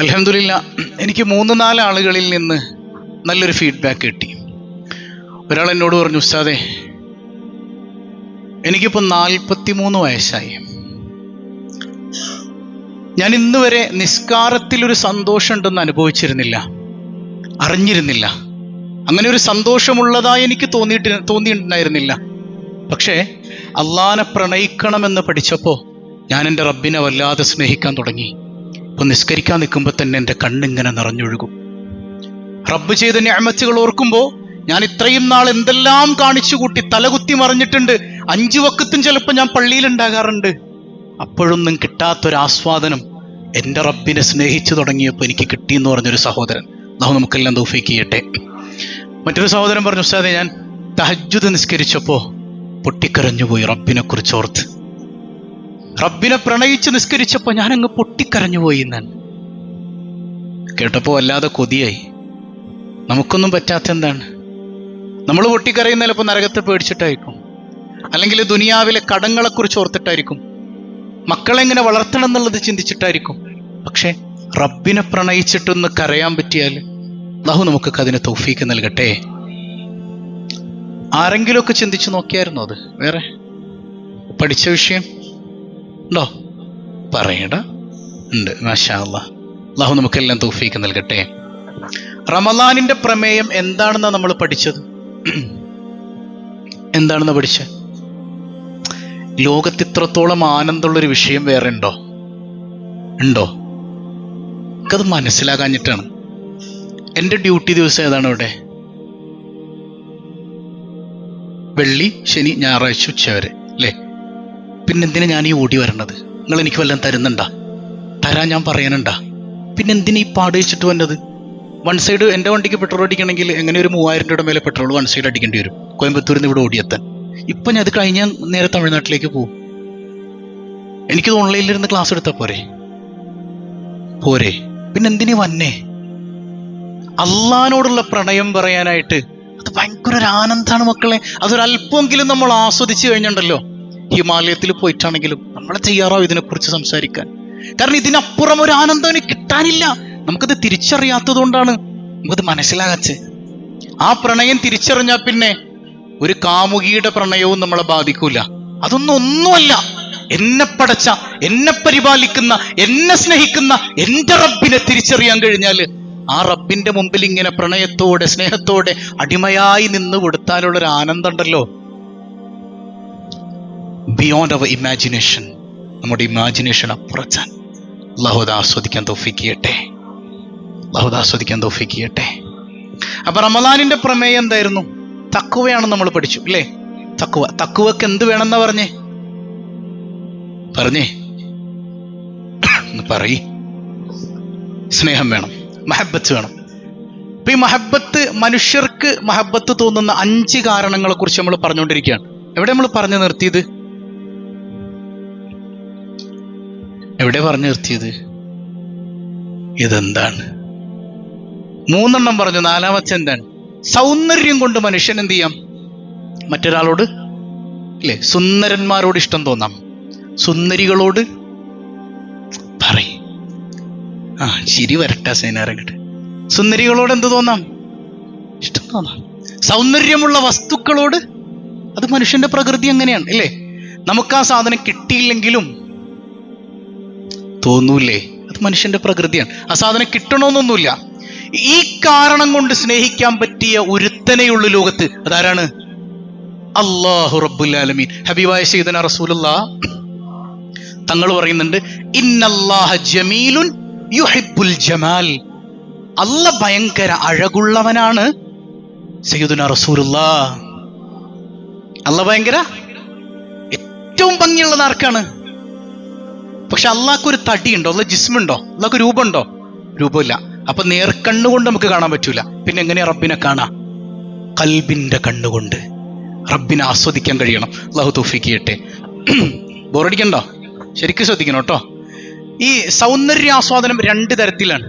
അൽഹംദുലില്ലാ, എനിക്ക് 3-4 ആളുകളിൽ നിന്ന് നല്ലൊരു ഫീഡ്ബാക്ക് കിട്ടി. ഒരാൾ എന്നോട് പറഞ്ഞു, ഉസ്താദേ, എനിക്കിപ്പോൾ 43 വയസ്സായി. ഞാൻ ഇന്ന് വരെ നിസ്കാരത്തിലൊരു സന്തോഷം ഉണ്ടെന്ന് അനുഭവിച്ചിരുന്നില്ല, അറിഞ്ഞിരുന്നില്ല. അങ്ങനെ ഒരു സന്തോഷമുള്ളതായി എനിക്ക് തോന്നിയിട്ടുണ്ടായിരുന്നില്ല. പക്ഷേ അള്ളാനെ പ്രണയിക്കണമെന്ന് പഠിച്ചപ്പോൾ ഞാൻ എൻ്റെ റബ്ബിനെ വല്ലാതെ സ്നേഹിക്കാൻ തുടങ്ങി. ഇപ്പം നിസ്കരിക്കാൻ നിൽക്കുമ്പോൾ തന്നെ എൻ്റെ കണ്ണിങ്ങനെ നിറഞ്ഞൊഴുകും. റബ്ബ് ചെയ്ത നിഅമത്തുകൾ ഓർക്കുമ്പോൾ ഞാൻ ഇത്രയും നാൾ എന്തെല്ലാം കാണിച്ചു കൂട്ടി തലകുത്തി മറിഞ്ഞിട്ടുണ്ട്. 5 വക്തും ചിലപ്പോൾ ഞാൻ പള്ളിയിലുണ്ടാകാറുണ്ട്. അപ്പോഴൊന്നും കിട്ടാത്തൊരാസ്വാദനം എൻ്റെ റബ്ബിനെ സ്നേഹിച്ചു തുടങ്ങിയപ്പോൾ എനിക്ക് കിട്ടിയെന്ന് പറഞ്ഞൊരു സഹോദരൻ. അല്ലാഹു നമുക്കെല്ലാം തൗഫീഖ് ചെയ്യട്ടെ. മറ്റൊരു സഹോദരൻ പറഞ്ഞു, ഉസ്താദേ, ഞാൻ തഹജ്ജുദ് നിസ്കരിച്ചപ്പോൾ പൊട്ടിക്കരഞ്ഞുപോയി റബ്ബിനെ കുറിച്ച് ഓർത്ത്. റബ്ബിനെ പ്രണയിച്ച് നിസ്കരിച്ചപ്പോൾ ഞാനങ്ങ് പൊട്ടിക്കരഞ്ഞുപോയി എന്നാണ് കേട്ടപ്പോൾ വല്ലാതെ കൊതിയായി. നമുക്കൊന്നും പറ്റാത്ത എന്താണ്? നമ്മൾ പൊട്ടിക്കരയുന്ന ചിലപ്പോൾ നരകത്തെ പേടിച്ചിട്ടായിരിക്കും, അല്ലെങ്കിൽ ദുനിയാവിലെ കടങ്ങളെക്കുറിച്ച് ഓർത്തിട്ടായിരിക്കും, മക്കളെങ്ങനെ വളർത്തണം എന്നുള്ളത് ചിന്തിച്ചിട്ടായിരിക്കും. പക്ഷെ റബ്ബിനെ പ്രണയിച്ചിട്ടൊന്ന് കരയാൻ പറ്റിയാൽ അല്ലാഹു നമുക്കൊക്കെ അതിന് തൗഫീക്ക് നൽകട്ടെ. ആരെങ്കിലുമൊക്കെ ചിന്തിച്ചു നോക്കിയായിരുന്നോ? അത് വേറെ പഠിച്ച വിഷയം ഉണ്ടോ? പറയടാ. ഉണ്ട്, മാഷാ അല്ലാഹ്. അല്ലാഹു നമുക്കെല്ലാം തൗഫീക്ക് നൽകട്ടെ. റമളാനിന്റെ പ്രമേയം എന്താണെന്നാ നമ്മൾ പഠിച്ചത്? എന്താണെന്ന് പഠിച്ചത്? ലോകത്ത് ഇത്രത്തോളം ആനന്ദമുള്ളൊരു വിഷയം വേറെ ഉണ്ടോ? എനിക്കത് മനസ്സിലാകാഞ്ഞിട്ടാണ്. എൻ്റെ ഡ്യൂട്ടി ദിവസം ഏതാണ് ഇവിടെ? വെള്ളി, ശനി, ഞായറാഴ്ച ഉച്ചവരെ അല്ലേ? പിന്നെന്തിനാ ഞാൻ ഈ ഓടി വരണത്? നിങ്ങൾ എനിക്ക് വല്ലതും തരുന്നുണ്ടാ? തരാൻ ഞാൻ പറയാനുണ്ടാ? പിന്നെന്തിനാ ഈ പാട് വെച്ചിട്ട് വന്നത്? വൺ സൈഡ് എൻ്റെ വണ്ടിക്ക് പെട്രോൾ അടിക്കണമെങ്കിൽ എങ്ങനെ ഒരു 3000 രൂപയുടെ മേലെ പെട്രോൾ വൺ സൈഡ് അടിക്കേണ്ടി വരും കോയമ്പത്തൂരിൽ നിന്ന് ഇവിടെ ഓടിയെത്താൻ. ഇപ്പം ഞാൻ അത് കഴിഞ്ഞാൽ നേരെ തമിഴ്നാട്ടിലേക്ക് പോകും. എനിക്കത് ഓൺലൈനിലിരുന്ന് ക്ലാസ് എടുത്താൽ പോരെ? പിന്നെന്തിനു വന്നേ? അള്ളാനോടുള്ള പ്രണയം പറയാനായിട്ട് അത് ഭയങ്കര ഒരു ആനന്ദമാണ് മക്കളെ. അതൊരല്പമെങ്കിലും നമ്മൾ ആസ്വദിച്ചു കഴിഞ്ഞുണ്ടല്ലോ, ഹിമാലയത്തിൽ പോയിട്ടാണെങ്കിലും നമ്മളെ തയ്യാറാവും ഇതിനെക്കുറിച്ച് സംസാരിക്കാൻ. കാരണം ഇതിനപ്പുറം ഒരു ആനന്ദം എനിക്ക് കിട്ടാനില്ല. നമുക്കത് തിരിച്ചറിയാത്തത് കൊണ്ടാണ് നമുക്കത് മനസ്സിലാകാത്തത്. ആ പ്രണയം തിരിച്ചറിഞ്ഞാൽ പിന്നെ ഒരു കാമുകിയുടെ പ്രണയവും നമ്മളെ ബാധിക്കൂല. ഒന്നുമല്ല. എന്നെ പടച്ച, എന്നെ പരിപാലിക്കുന്ന, എന്നെ സ്നേഹിക്കുന്ന എൻ്റെ റബ്ബിനെ തിരിച്ചറിയാൻ കഴിഞ്ഞാൽ ആ റബ്ബിന്റെ മുമ്പിൽ ഇങ്ങനെ പ്രണയത്തോടെ സ്നേഹത്തോടെ അടിമയായി നിന്ന് കൊടുത്താലുള്ളൊരു ആനന്ദം ഉണ്ടല്ലോ, ബിയോണ്ട് അവർ ഇമാജിനേഷൻ. നമ്മുടെ ഇമാജിനേഷൻ അപ്പുറച്ചാൻ. അല്ലാഹു അത് ആസ്വദിക്കാൻ തൗഫീഖ് ചെയ്യട്ടെ. അപ്പൊ റമളാനിന്റെ പ്രമേയം എന്തായിരുന്നു? തഖ്വയാണെന്ന് നമ്മൾ പഠിച്ചു അല്ലേ? തഖ്വക്ക് എന്ത് വേണമെന്നാ പറഞ്ഞേ? സ്നേഹം വേണം, മഹബത്ത് വേണം. അപ്പൊ ഈ മഹബത്ത്, മനുഷ്യർക്ക് മഹബത്ത് തോന്നുന്ന 5 കാരണങ്ങളെ കുറിച്ച് നമ്മൾ പറഞ്ഞുകൊണ്ടിരിക്കുകയാണ്. എവിടെ നമ്മൾ പറഞ്ഞു നിർത്തിയത്? ഇതെന്താണ്? 3 പറഞ്ഞു. 4ാമത്തെ എന്താണ്? സൗന്ദര്യം കൊണ്ട് മനുഷ്യൻ എന്ത് ചെയ്യാം? മറ്റൊരാളോട് അല്ലേ, സുന്ദരന്മാരോട് ഇഷ്ടം തോന്നാം, സുന്ദരികളോട് ചിരി വരട്ടെ സേനാരങ്ങട്ട്. സുന്ദരികളോട് എന്ത് തോന്നാം? ഇഷ്ടം തോന്നാം. സൗന്ദര്യമുള്ള വസ്തുക്കളോട്, അത് മനുഷ്യന്റെ പ്രകൃതി അങ്ങനെയാണ് അല്ലേ? നമുക്ക് ആ സാധനം കിട്ടിയില്ലെങ്കിലും തോന്നൂലേ? അത് മനുഷ്യന്റെ പ്രകൃതിയാണ്. ആ സാധനം കിട്ടണമെന്നൊന്നുമില്ല. ഈ കാരണം കൊണ്ട് സ്നേഹിക്കാൻ പറ്റിയ ഒരുത്തനെയുള്ള ലോകത്ത്. അതാരാണ്? അല്ലാഹു റബ്ബുൽ ആലമീൻ. ഹബീബായ സയ്യിദുനാ റസൂലുള്ളാഹ് തങ്ങൾ പറയുന്നുണ്ട്, ഇന്നല്ലാഹ ജമീലുൻ യുഹിബ്ബുൽ ജമാൽ. അല്ലാഹ് ഭയങ്കര അഴകുള്ളവനാണ്. സയ്യിദുനാ റസൂലുള്ളാഹ്, അല്ലാഹ് ഭയങ്കര ഏറ്റവും ഭംഗിയുള്ളത് ആർക്കാണ്? പക്ഷെ അള്ളാഹ്ക്കൊരു തടിയുണ്ടോ? അല്ല ജിസ്മുണ്ടോ? അള്ളാഹ്ക്ക് രൂപമുണ്ടോ? രൂപമില്ല. അപ്പൊ നേർക്കണ്ണുകൊണ്ട് നമുക്ക് കാണാൻ പറ്റൂല. പിന്നെ എങ്ങനെയാ റബ്ബിനെ കാണാ? ഖൽബിന്റെ കണ്ണുകൊണ്ട് റബ്ബിനെ ആസ്വദിക്കാൻ കഴിയണം. അല്ലാഹു തൗഫീഖ് ചെയ്യട്ടെ. ബോറടിക്കണ്ടോ? ശരിക്കും ശ്രദ്ധിക്കണം കേട്ടോ. ഈ സൗന്ദര്യാസ്വാദനം 2 തരത്തിലാണ്.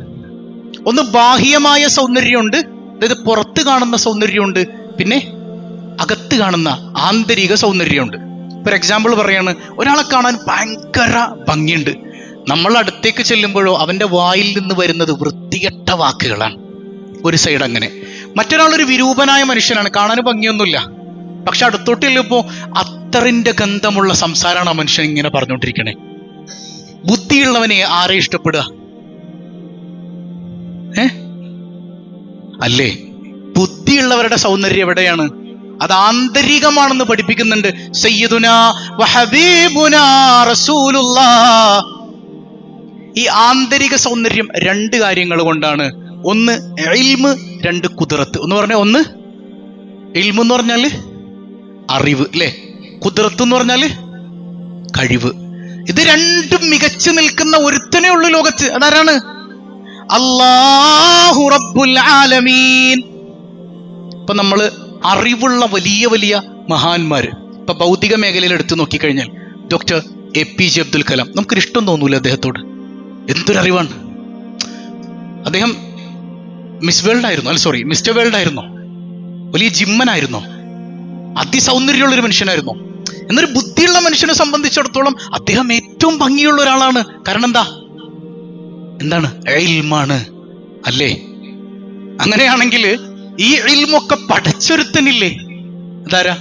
ഒന്ന് ബാഹ്യമായ സൗന്ദര്യമുണ്ട്, അതായത് പുറത്ത് കാണുന്ന സൗന്ദര്യമുണ്ട്. പിന്നെ അകത്ത് കാണുന്ന ആന്തരിക സൗന്ദര്യമുണ്ട്. ഫോർ എക്സാമ്പിൾ പറയാണ്, ഒരാളെ കാണാൻ ഭയങ്കര ഭംഗിയുണ്ട്, നമ്മൾ അടുത്തേക്ക് ചെല്ലുമ്പോഴോ അവന്റെ വായിൽ നിന്ന് വരുന്നത് വൃത്തികെട്ട വാക്കുകളാണ്. ഒരു സൈഡ് അങ്ങനെ. മറ്റൊരാളൊരു വിരൂപനായ മനുഷ്യനാണ്, കാണാൻ ഭംഗിയൊന്നുമില്ല, പക്ഷെ അടുത്തോട്ട് ചെല്ലുമ്പോ അത്തറിന്റെ ഗന്ധമുള്ള സംസാരമാണ് ആ മനുഷ്യൻ ഇങ്ങനെ പറഞ്ഞുകൊണ്ടിരിക്കണേ. ബുദ്ധിയുള്ളവനെ ആരെ ഇഷ്ടപ്പെടുക? അല്ലേ? ബുദ്ധിയുള്ളവരുടെ സൗന്ദര്യം എവിടെയാണ്? അത് ആന്തരികമാണെന്ന് പഠിപ്പിക്കുന്നുണ്ട് സയ്യിദുനാ വഹബീബുനാ റസൂലുള്ളാഹ്. ഈ ആന്തരിക സൗന്ദര്യം രണ്ട് കാര്യങ്ങൾ കൊണ്ടാണ്. ഒന്ന് ഇൽമ്, രണ്ട് കുദ്റത്ത്. ഒന്ന് പറഞ്ഞാൽ, ഒന്ന് ഇൽമ് എന്ന് പറഞ്ഞാല് അറിവ്, അല്ലേ? കുദ്റത്ത് എന്ന് പറഞ്ഞാല് കഴിവ്. ഇത് രണ്ടും മികച്ചു നിൽക്കുന്ന ഒരുത്തനേ ഉള്ളൂ ലോകത്ത്. അതാരാണ്? അല്ലാഹു റബ്ബുൽ ആലമീൻ. ഇപ്പൊ നമ്മള് അറിവുള്ള വലിയ വലിയ മഹാന്മാര്, ഇപ്പൊ ഭൗതിക മേഖലയിൽ എടുത്തു നോക്കിക്കഴിഞ്ഞാൽ ഡോക്ടർ APJ അബ്ദുൽ കലാം, നമുക്കൊരു ഇഷ്ടം തോന്നൂല അദ്ദേഹത്തോട്. എന്തൊരറിവാണ്! അദ്ദേഹം മിസ്റ്റർ വേൾഡ് ആയിരുന്നോ? വലിയ ജിമ്മനായിരുന്നോ? അതിസൗന്ദര്യമുള്ളൊരു മനുഷ്യനായിരുന്നോ? എന്നൊരു ബുദ്ധിയുള്ള മനുഷ്യനെ സംബന്ധിച്ചിടത്തോളം അദ്ദേഹം ഏറ്റവും ഭംഗിയുള്ള ഒരാളാണ്. കാരണം എന്താണ്? ഇൽമാണ്, അല്ലേ? അങ്ങനെയാണെങ്കിൽ ഈ ഇൽമൊക്കെ പഠിച്ചൊരുത്തനില്ലേ? അതാരാ?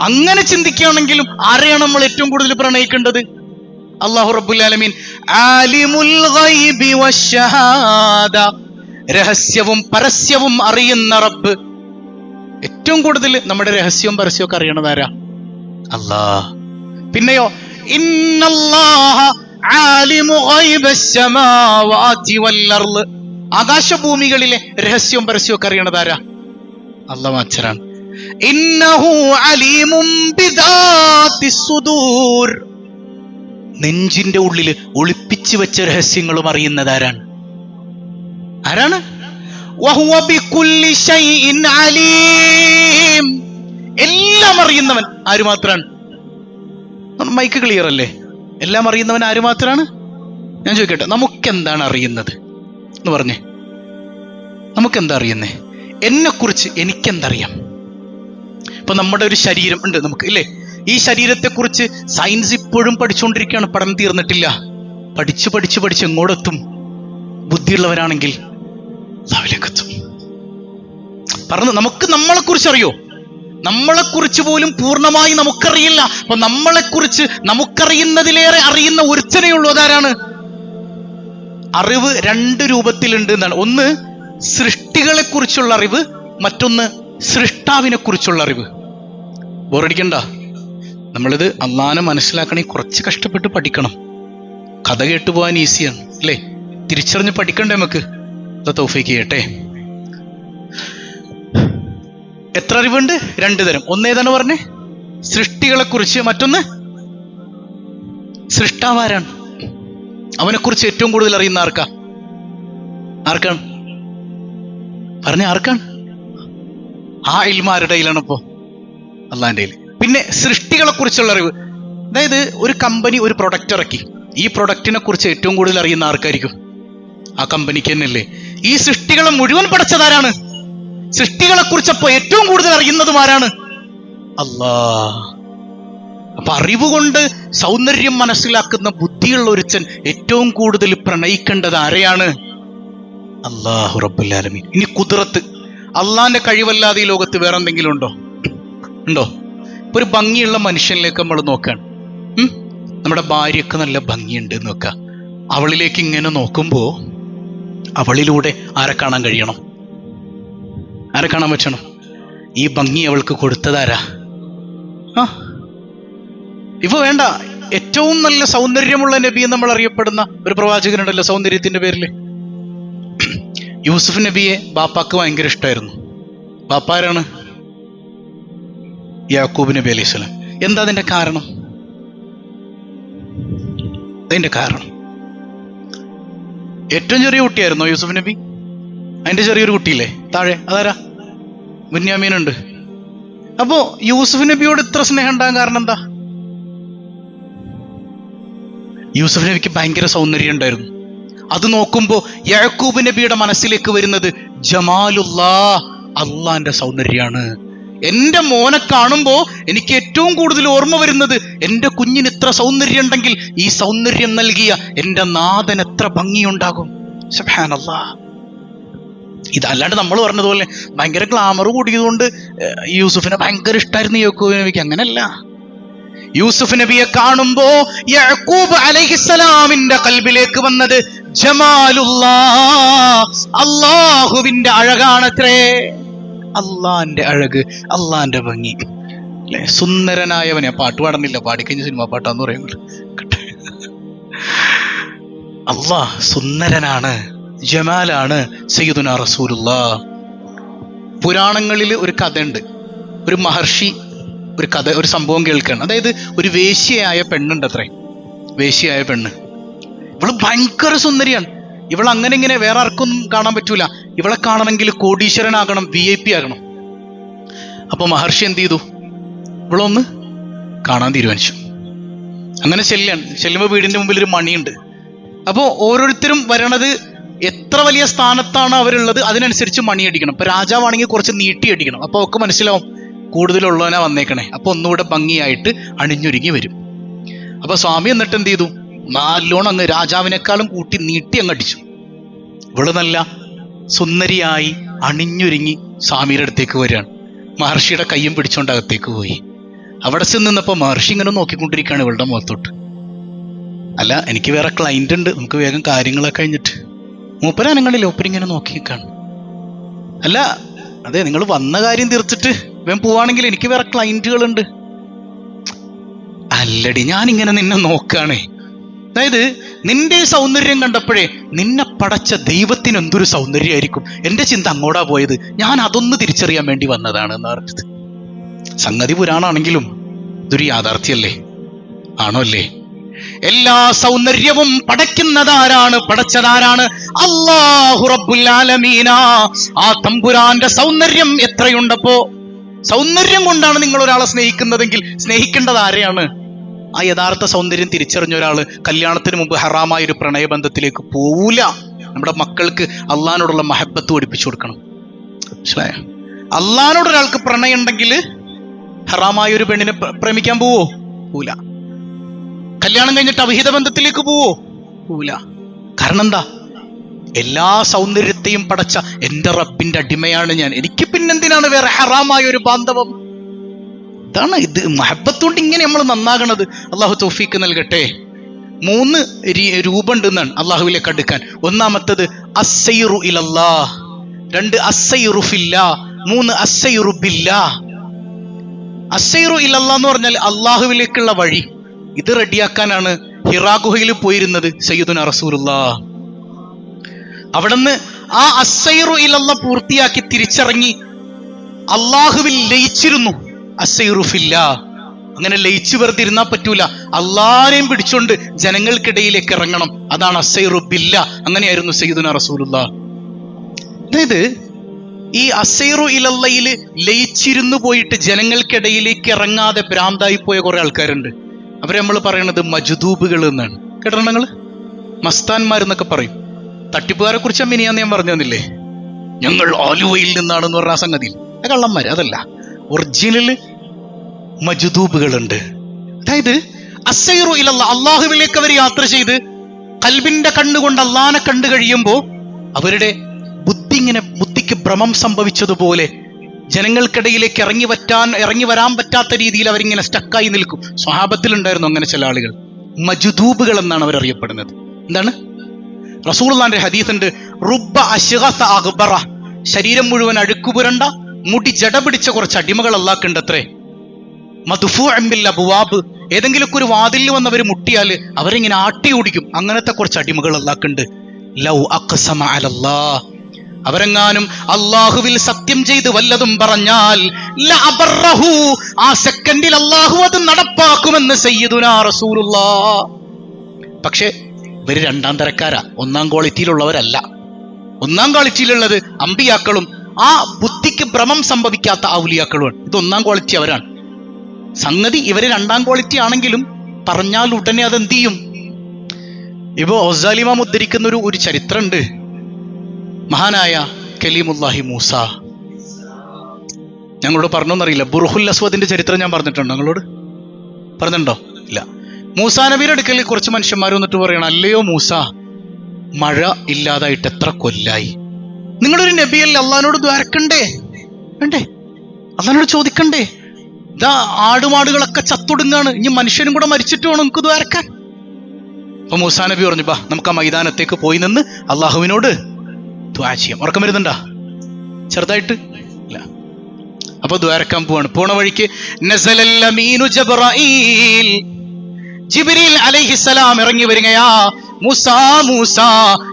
അങ്ങനെ ചിന്തിക്കുകയാണെങ്കിലും ആരെയാണ് നമ്മൾ ഏറ്റവും കൂടുതൽ പ്രണയിക്കേണ്ടത്? അല്ലാഹു റബ്ബുൽ ആലമീൻ, ആലിമുൽ ഗൈബി വശഹാദ, രഹസ്യവും പരസ്യവും അറിയുന്ന റബ്ബ്. ഏറ്റവും കൂടുതൽ നമ്മുടെ രഹസ്യവും പരസ്യവും ഒക്കെ അറിയണത് ആരാ? അല്ലാഹ്. പിന്നെയോ, ഇന്നല്ലാഹ ആലിമു ഗൈബസ് സമാവാതി വൽ അർള്, ആകാശഭൂമികളിലെ രഹസ്യവും പരസ്യവും ഒക്കെ അറിയണത് ആരാ? അല്ലാഹ് മാത്രാണ്. ഇന്നഹു അലീമും ബിദാത്തിസ് സുദൂർ, നെഞ്ചിന്റെ ഉള്ളില് ഒളിപ്പിച്ചു വെച്ച രഹസ്യങ്ങളും അറിയുന്നത് ആരാണ്? വഹുവ ബികുല്ലി ശൈഇൻ അലീം, എല്ലാം അറിയുന്നവൻ ആര് മാത്രാണ്? മൈക്ക് ക്ലിയർ അല്ലേ? എല്ലാം അറിയുന്നവൻ ആര് മാത്രാണ്? ഞാൻ ചോദിക്കട്ടെ, നമുക്കെന്താണ് അറിയുന്നത് എന്ന് പറഞ്ഞേ? നമുക്കെന്താ അറിയുന്നേ? എന്നെക്കുറിച്ച് എനിക്കെന്തറിയാം? ഇപ്പൊ നമ്മുടെ ഒരു ശരീരം ഉണ്ട് നമുക്ക്, ഇല്ലേ? ഈ ശരീരത്തെക്കുറിച്ച് സയൻസ് ഇപ്പോഴും പഠിച്ചുകൊണ്ടിരിക്കുകയാണ്, പഠനം തീർന്നിട്ടില്ല. പഠിച്ച് എങ്ങോടെത്തും? ബുദ്ധിയുള്ളവരാണെങ്കിൽ ലെത്തും. പറഞ്ഞു, നമുക്ക് നമ്മളെക്കുറിച്ച് അറിയോ? നമ്മളെക്കുറിച്ച് പോലും പൂർണ്ണമായി നമുക്കറിയില്ല. അപ്പൊ നമ്മളെക്കുറിച്ച് നമുക്കറിയുന്നതിലേറെ അറിയുന്ന ഒരുത്തനേ ഉള്ളൂ. അതാരാണ്? അറിവ് രണ്ട് രൂപത്തിലുണ്ട് എന്നാണ്. ഒന്ന് സൃഷ്ടികളെ കുറിച്ചുള്ള അറിവ്, മറ്റൊന്ന് സൃഷ്ടാവിനെ കുറിച്ചുള്ള അറിവ്. ബോറടിക്കണ്ട, നമ്മളിത് അള്ളാനെ മനസ്സിലാക്കണേ കുറച്ച് കഷ്ടപ്പെട്ട് പഠിക്കണം. കഥ കേട്ടു പോകാൻ ഈസിയാണ്, അല്ലേ? തിരിച്ചറിഞ്ഞ് പഠിക്കണ്ടേ നമുക്ക്? തൗഫീഖ് ചെയ്യട്ടെ. എത്ര അറിവുണ്ട്? രണ്ട് തരം. ഒന്നേതാണ് പറഞ്ഞേ? സൃഷ്ടികളെ കുറിച്ച്. മറ്റൊന്ന് സൃഷ്ടാവാരാണ്? അവനെക്കുറിച്ച് ഏറ്റവും കൂടുതൽ അറിയുന്ന ആർക്കാണ്? പറഞ്ഞ ആർക്കാണ്? ആ ഇൽമ ആരുടെ കയ്യിലാണ്? ഇപ്പോ അള്ളാന്റെ കയ്യിൽ. പിന്നെ സൃഷ്ടികളെ കുറിച്ചുള്ള അറിവ്, അതായത് ഒരു കമ്പനി ഒരു പ്രൊഡക്റ്റ് ഇറക്കി, ഈ പ്രൊഡക്റ്റിനെ കുറിച്ച് ഏറ്റവും കൂടുതൽ അറിയുന്ന ആർക്കായിരിക്കും? ആ കമ്പനിക്ക് തന്നെയല്ലേ? ഈ സൃഷ്ടികളെ മുഴുവൻ പഠിച്ചതാരാണ്? സൃഷ്ടികളെ കുറിച്ചപ്പോ ഏറ്റവും കൂടുതൽ അറിയുന്നതും ആരാണ്? അല്ലാഹ്. അപ്പൊ അറിവ് കൊണ്ട് സൗന്ദര്യം മനസ്സിലാക്കുന്ന ബുദ്ധിയുള്ള ഒരുത്തൻ ഏറ്റവും കൂടുതൽ പ്രണയിക്കേണ്ടത് ആരെയാണ്? അല്ലാഹു റബ്ബുൽ ആലമീൻ. ഇനി കുദ്റത്ത്, അള്ളാന്റെ കഴിവല്ലാതെ ഈ ലോകത്ത് വേറെ എന്തെങ്കിലും ഉണ്ടോ? ഇപ്പൊ ഒരു ഭംഗിയുള്ള മനുഷ്യനിലേക്ക് നമ്മൾ നോക്കാണ്. നമ്മുടെ ഭാര്യക്ക് നല്ല ഭംഗിയുണ്ട് എന്ന് നോക്കുക. അവളിലേക്ക് ഇങ്ങനെ നോക്കുമ്പോ അവളിലൂടെ ആരെ കാണാൻ കഴിയണം? ആരെ കാണാൻ പറ്റണം? ഈ ഭംഗി അവൾക്ക് കൊടുത്തതാരാ? ഇപ്പൊ വേണ്ട, ഏറ്റവും നല്ല സൗന്ദര്യമുള്ള നബി എന്ന് നമ്മൾ അറിയപ്പെടുന്ന ഒരു പ്രവാചകനുണ്ടല്ലോ സൗന്ദര്യത്തിന്റെ പേരിൽ. യൂസുഫ് നബിയെ ബാപ്പാക്ക് ഭയങ്കര ഇഷ്ടമായിരുന്നു. ബാപ്പ ആരാണ്? യാക്കൂബ് നബി അലൈഹി സ്വലാം. എന്താ അതിന്റെ കാരണം? ഏറ്റവും ചെറിയ കുട്ടിയായിരുന്നോ യൂസുഫ് നബി? അതിന്റെ ചെറിയൊരു കുട്ടിയില്ലേ താഴെ, അതാരാ? ബുന്യാമീനുണ്ട്. അപ്പോ യൂസുഫ് നബിയോട് ഇത്ര സ്നേഹം ഉണ്ടാകാൻ കാരണം എന്താ? യൂസുഫ് നബിക്ക് ഭയങ്കര സൗന്ദര്യം ഉണ്ടായിരുന്നു. അത് നോക്കുമ്പോ യാക്കൂബ് നബിയുടെ മനസ്സിലേക്ക് വരുന്നത് ജമാലുല്ലാഹ്, അള്ളാന്റെ സൗന്ദര്യാണ്. എന്റെ മോനെ കാണുമ്പോ എനിക്ക് ഏറ്റവും കൂടുതൽ ഓർമ്മ വരുന്നത് എൻ്റെ കുഞ്ഞിന് ഇത്ര സൗന്ദര്യം ഉണ്ടെങ്കിൽ ഈ സൗന്ദര്യം നൽകിയ എൻ്റെ നാഥൻ എത്ര ഭംഗിയുണ്ടാകും. സുബ്ഹാനല്ലാഹ്. ഇതല്ലാണ്ട് നമ്മൾ പറഞ്ഞതുപോലെ ഭയങ്കര ഗ്ലാമർ കൂടിയതുകൊണ്ട് യൂസുഫിനെ ഭയങ്കര ഇഷ്ടമായിരുന്നു യാക്കൂബ് നബിക്ക്. അങ്ങനെയല്ല. യൂസുഫ് നബിയെ കാണുമ്പോ യാക്കൂബ് അലൈഹിസ്സലാമിന്റെ ഖൽബിലേക്ക് വന്നത് ജമാലുല്ലാഹ്, അല്ലാഹുവിന്റെ അഴകാണത്രേ. അള്ളാന്റെ അഴക്, അള്ളാന്റെ ഭംഗി അല്ലെ. സുന്ദരനായവനെ പാട്ട് പാടുന്നില്ല, പാടിക്കഴിഞ്ഞ സിനിമ പാട്ടാന്ന് പറയുന്നത്. അള്ളാഹ് സുന്ദരനാണ്, ജമാലാണ് സയ്യിദുനാ റസൂലുള്ളാഹ്. പുരാണങ്ങളിൽ ഒരു കഥയുണ്ട്. ഒരു മഹർഷി ഒരു കഥ, ഒരു സംഭവം കേൾക്കുകയാണ്. അതായത് ഒരു വേശ്യയായ പെണ്ണുണ്ട് അത്രേ. വേശ്യയായ പെണ്ണ്, ഇവള് ഭയങ്കര സുന്ദരിയാണ്. ഇവൾ അങ്ങനെ ഇങ്ങനെ വേറെ ആർക്കും കാണാൻ പറ്റൂല. ഇവളെ കാണണമെങ്കിൽ കോടീശ്വരനാകണം, VIP ആകണം. അപ്പൊ മഹർഷി എന്ത് ചെയ്തു? ഇവളൊന്ന് കാണാൻ തീരുമാനിച്ചു. അങ്ങനെ ചെല്ലുമ്പോൾ വീടിന്റെ മുമ്പിൽ ഒരു മണിയുണ്ട്. അപ്പോൾ ഓരോരുത്തരും വരണത് എത്ര വലിയ സ്ഥാനത്താണ് അവരുള്ളത് അതിനനുസരിച്ച് മണി അടിക്കണം. ഇപ്പൊ രാജാവാണെങ്കിൽ കുറച്ച് നീട്ടി അടിക്കണം. അപ്പൊ ഒക്കെ മനസ്സിലാവും കൂടുതലുള്ളവനാ വന്നേക്കണേ. അപ്പൊ ഒന്നുകൂടെ ഭംഗിയായിട്ട് അണിഞ്ഞൊരുങ്ങി വരും. അപ്പൊ സ്വാമി എന്നിട്ട് എന്ത് ചെയ്തു? നല്ലോണം അങ്ങ് രാജാവിനേക്കാളും കൂട്ടി നീട്ടി അങ്ങ് അടിച്ചു. ഇവള് നല്ല സുന്ദരിയായി അണിഞ്ഞൊരുങ്ങി സ്വാമിയുടെ അടുത്തേക്ക് വരികയാണ്. മഹർഷിയുടെ കയ്യും പിടിച്ചോണ്ട് അകത്തേക്ക് പോയി. അവിടെ ചെന്ന് നിന്നപ്പോ മഹർഷി ഇങ്ങനെ നോക്കിക്കൊണ്ടിരിക്കുകയാണ് ഇവളുടെ മുഖത്തോട്ട്. അല്ല, എനിക്ക് വേറെ ക്ലൈന്റ് ഉണ്ട്, നമുക്ക് വേഗം കാര്യങ്ങളൊക്കെ കഴിഞ്ഞിട്ട്. മൂപ്പരനങ്ങളില്ല, ഒപ്പരിങ്ങനെ നോക്കി നിൽക്കാണ്. അല്ല, അതെ, നിങ്ങൾ വന്ന കാര്യം തീർച്ചിട്ട് വേഗം പോവാണെങ്കിൽ എനിക്ക് വേറെ ക്ലൈന്റുകളുണ്ട്. അല്ലടി, ഞാനിങ്ങനെ നിന്നെ നോക്കാണേ. അതായത് നിന്റെ സൗന്ദര്യം കണ്ടപ്പോഴേ നിന്നെ പടച്ച ദൈവത്തിന് എന്തൊരു സൗന്ദര്യമായിരിക്കും, എന്റെ ചിന്ത അങ്ങോട്ടാ പോയത്. ഞാൻ അതൊന്ന് തിരിച്ചറിയാൻ വേണ്ടി വന്നതാണ് എന്ന് പറഞ്ഞത്. സംഗതി പുരാണാണെങ്കിലും ഇതൊരു യാഥാർത്ഥ്യല്ലേ? ആണോ അല്ലേ? എല്ലാ സൗന്ദര്യവും പടയ്ക്കുന്നതാരാണ്? പടച്ചതാരാണ്? അല്ലാഹു റബ്ബുൽ ആലമീന. ആ തമ്പുരാന്റെ സൗന്ദര്യം എത്രയുണ്ടപ്പോ? സൗന്ദര്യം കൊണ്ടാണ് നിങ്ങൾ ഒരാളെ സ്നേഹിക്കുന്നതെങ്കിൽ സ്നേഹിക്കേണ്ടത് ആരെയാണ്? ആ യഥാർത്ഥ സൗന്ദര്യം തിരിച്ചറിഞ്ഞ ഒരാള് കല്യാണത്തിന് മുമ്പ് ഹറാമായ ഒരു പ്രണയബന്ധത്തിലേക്ക് പോവൂല. നമ്മുടെ മക്കൾക്ക് അള്ളാഹിനോടുള്ള മഹബത്ത് പഠിപ്പിച്ചു കൊടുക്കണം. മനസ്സിലായോ? അള്ളാഹിനോട് ഒരാൾക്ക് പ്രണയം ഉണ്ടെങ്കിൽ ഹറാമായ ഒരു പെണ്ണിനെ പ്രേമിക്കാൻ പോവൂല. കല്യാണം കഴിഞ്ഞിട്ട് അവിഹിത ബന്ധത്തിലേക്ക് പോവൂല. കാരണം എന്താ? എല്ലാ സൗന്ദര്യത്തെയും പടച്ച എന്റെ റബ്ബിന്റെ അടിമയാണ് ഞാൻ. എനിക്ക് പിന്നെന്തിനാണ് വേറെ ഹറാമായ ഒരു ബാന്ധവം? ഇതാണ് ഇത് മഹബത്തുകൊണ്ട് ഇങ്ങനെ നമ്മൾ നന്നാകണത്. അള്ളാഹു തൗഫീക്ക് നൽകട്ടെ. 3 രൂപം ഉണ്ടെന്നാണ് അള്ളാഹുവിലേക്ക് അടുക്കാൻ. ഒന്നാമത്തത് അസ്സൈറു ഇലല്ലാഹ്, 2 അസ്സൈറു ഫില്ലാഹ്, 3 അസ്സൈറു ബില്ലാഹ്. അസ്സൈറു ഇലല്ലാഹ് എന്ന് പറഞ്ഞാൽ അള്ളാഹുവിലേക്കുള്ള വഴി. ഇത് റെഡിയാക്കാനാണ് ഹിറാ ഗുഹയിൽ പോയിരുന്നത് സയ്യിദുനാ റസൂലുള്ളാഹ്. അവിടുന്ന് ആ അസ്സൈറു ഇലല്ലാഹ് പൂർത്തിയാക്കി തിരിച്ചിറങ്ങി അള്ളാഹുവിൽ ലയിച്ചിരുന്നു. അസ്സൈറു ഫില്ലാഹ്. അങ്ങനെ ലയിച്ചു വെറുതെ ഇരുന്നാ പറ്റൂല, അള്ളാഹനെയും പിടിച്ചോണ്ട് ജനങ്ങൾക്കിടയിലേക്ക് ഇറങ്ങണം. അതാണ് അസ്സൈറു ബില്ലാഹ്. അങ്ങനെയായിരുന്നു സയ്യിദുനാ റസൂലുള്ളാഹ്. അതായത് ഈ അസ്സൈറു ഇലല്ലയിൽ ലയിച്ചിരുന്നു പോയിട്ട് ജനങ്ങൾക്കിടയിലേക്ക് ഇറങ്ങാതെ ഭ്രാന്തായി പോയ കുറെ ആൾക്കാരുണ്ട്. അവരെ നമ്മൾ പറയണത് മജ്ദൂബുകൾ എന്നാണ്. കേട്ടോ നിങ്ങൾ? മസ്താന്മാരെന്നൊക്കെ പറയും. തട്ടിപ്പുകാരെ കുറിച്ച് മിനിയാന്ന് ഞാൻ പറഞ്ഞു തന്നില്ലേ? ഞങ്ങൾ ആലുവയിൽ നിന്നാണെന്ന് പറഞ്ഞ സംഗതി കള്ളന്മാര്. അതല്ല, ഒറിജിനൽ മജ്ദൂബുകളുണ്ട്. അതായത് അസ്സൈറു ഇലല്ലാഹ്, അള്ളാഹുവിലേക്ക് അവർ യാത്ര ചെയ്ത് കൽബിന്റെ കണ്ണുകൊണ്ട് അള്ളാഹനെ കണ്ടു കഴിയുമ്പോൾ അവരുടെ ബുദ്ധിക്ക് ഭ്രമം സംഭവിച്ചതുപോലെ ജനങ്ങൾക്കിടയിലേക്ക് ഇറങ്ങി വരാൻ പറ്റാത്ത രീതിയിൽ അവരിങ്ങനെ സ്റ്റക്കായി നിൽക്കും. സ്വഹാബത്തിലുണ്ടായിരുന്നു അങ്ങനെ ചില ആളുകൾ. മജ്ദൂബുകൾ എന്നാണ് അവരറിയപ്പെടുന്നത്. എന്താണ്? റസൂലുള്ളാഹിന്റെ ഹദീസുണ്ട്, റുബ്ബ അശ്ഗസ അഗ്ബറ. ശരീരം മുഴുവൻ അഴുക്കുപുരണ്ട മുടി ജട പിടിച്ച കുറച്ച് അടിമകൾ അല്ലാഹ്ക്കുണ്ടത്രേ. മദ്ഫൂഅൻ ബിൽ അബ്വാബ്. ഏതെങ്കിലുമൊക്കെ ഒരു വാതിലിൽ വന്ന് അവർ മുട്ടിയാല് അവരിങ്ങനെ ആട്ടി ഓടിക്കും. അങ്ങനത്തെ കുറച്ച് അടിമകൾ അല്ലാഹ്ക്കുണ്ട്. ലൗ അഖ്സമ അലല്ലാഹ്, അവരെങ്ങാനും അള്ളാഹുവിൽ സത്യം ചെയ്ത് വല്ലതും പറഞ്ഞാൽ ലഅബറഹു, ആ സെക്കൻഡിൽ അള്ളാഹു അത് നടപ്പാക്കുമെന്ന് സയ്യിദുനാ റസൂലുള്ളാഹ്. പക്ഷെ ഇവര് 2ാം തരക്കാരാ, 1ാം ക്വാളിറ്റിയിലുള്ളവരല്ല. 1ാം ക്വാളിറ്റിയിലുള്ളത് അമ്പിയാക്കളും ആ ബുദ്ധിക്ക് ഭ്രമം സംഭവിക്കാത്ത ഔലിയാക്കളുമാണ്. ഇത് 1ാം ക്വാളിറ്റി അവരാണ്. സംഗതി ഇവര് 2ാം ക്വാളിറ്റി ആണെങ്കിലും പറഞ്ഞാൽ ഉടനെ അതെന്ത് ചെയ്യും? ഇപ്പൊ ഗസാലി ഇമാം ഉദ്ധരിക്കുന്ന ഒരു ചരിത്രമുണ്ട്. മഹാനായ കലീമുല്ലാഹി മൂസ, ഞങ്ങളോട് പറഞ്ഞോന്നറിയില്ല, ബുർഹുൽ അസ്വദിന്റെ ചരിത്രം ഞാൻ പറഞ്ഞിട്ടുണ്ടോ നിങ്ങളോട്? പറഞ്ഞിട്ടുണ്ടോ? ഇല്ല. മൂസാ നബിയുടെ അടുക്കൽ കുറച്ച് മനുഷ്യന്മാർ വന്നിട്ട് പറയണം, അല്ലയോ മൂസ, മഴ ഇല്ലാതായിട്ട് എത്ര കൊല്ലായി? നിങ്ങളൊരു നബിയല്ലേ, അള്ളഹാനോട് ദ്വാരക്കണ്ടേ? വേണ്ടേ? അള്ളഹാനോട് ചോദിക്കണ്ടേ? ഇതാ ആടുമാടുകളൊക്കെ ചത്തൊടുങ്ങാണ്, ഇനി മനുഷ്യനും കൂടെ മരിച്ചിട്ട് വേണം നമുക്ക് ദ്വാരക്കാൻ. അപ്പൊ മൂസാ നബി പറഞ്ഞു, ബാ നമുക്ക് ആ മൈതാനത്തേക്ക് പോയി നിന്ന് അള്ളാഹുവിനോട് ദ്വാ ചെയ്യാം. ഉറക്കം വരുന്നുണ്ടാ? ചെറുതായിട്ട് ഇല്ല. അപ്പൊ ദ്വാരക്കാൻ പോവാണ്. പോണ വഴിക്ക് ജിബ്രീൽ അലൈഹിസ്സലാം ഇറങ്ങി വരികയാ. മൂസാ മൂസാ,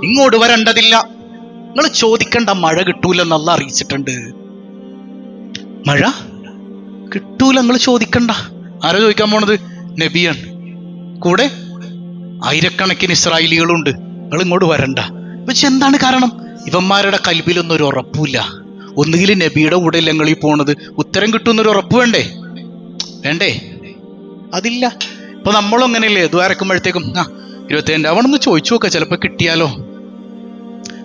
ഇങ്ങോട്ട് വരേണ്ടതില്ല, നിങ്ങൾ ചോദിക്കണ്ട, മഴ കിട്ടൂലെന്ന് അള്ളാഹ് അറിയിച്ചിട്ടുണ്ട്. മഴ കിട്ടൂല, നിങ്ങൾ ചോദിക്കണ്ട. ആരാ ചോദിക്കാൻ പോണത്? നബിയാണ്. കൂടെ ആയിരക്കണക്കിന് ഇസ്രായേലികളുണ്ട്. നിങ്ങൾ ഇങ്ങോട്ട് വരണ്ട. പക്ഷെ എന്താണ് കാരണം? ഇവന്മാരുടെ കൽബിലൊന്നും ഒരു ഉറപ്പില്ല. ഒന്നുകിൽ നബിയുടെ കൂടെ അല്ല നിങ്ങൾ ഈ പോണത്, ഉത്തരം കിട്ടുന്നൊരു ഉറപ്പ് വേണ്ടേ? വേണ്ടേ? അതില്ല. ഇപ്പൊ നമ്മളും അങ്ങനെയല്ലേ, ദ്വാരക്കുമ്പോഴത്തേക്കും 27 അവണെന്ന് ചോദിച്ചു നോക്ക, ചിലപ്പോ കിട്ടിയാലോ.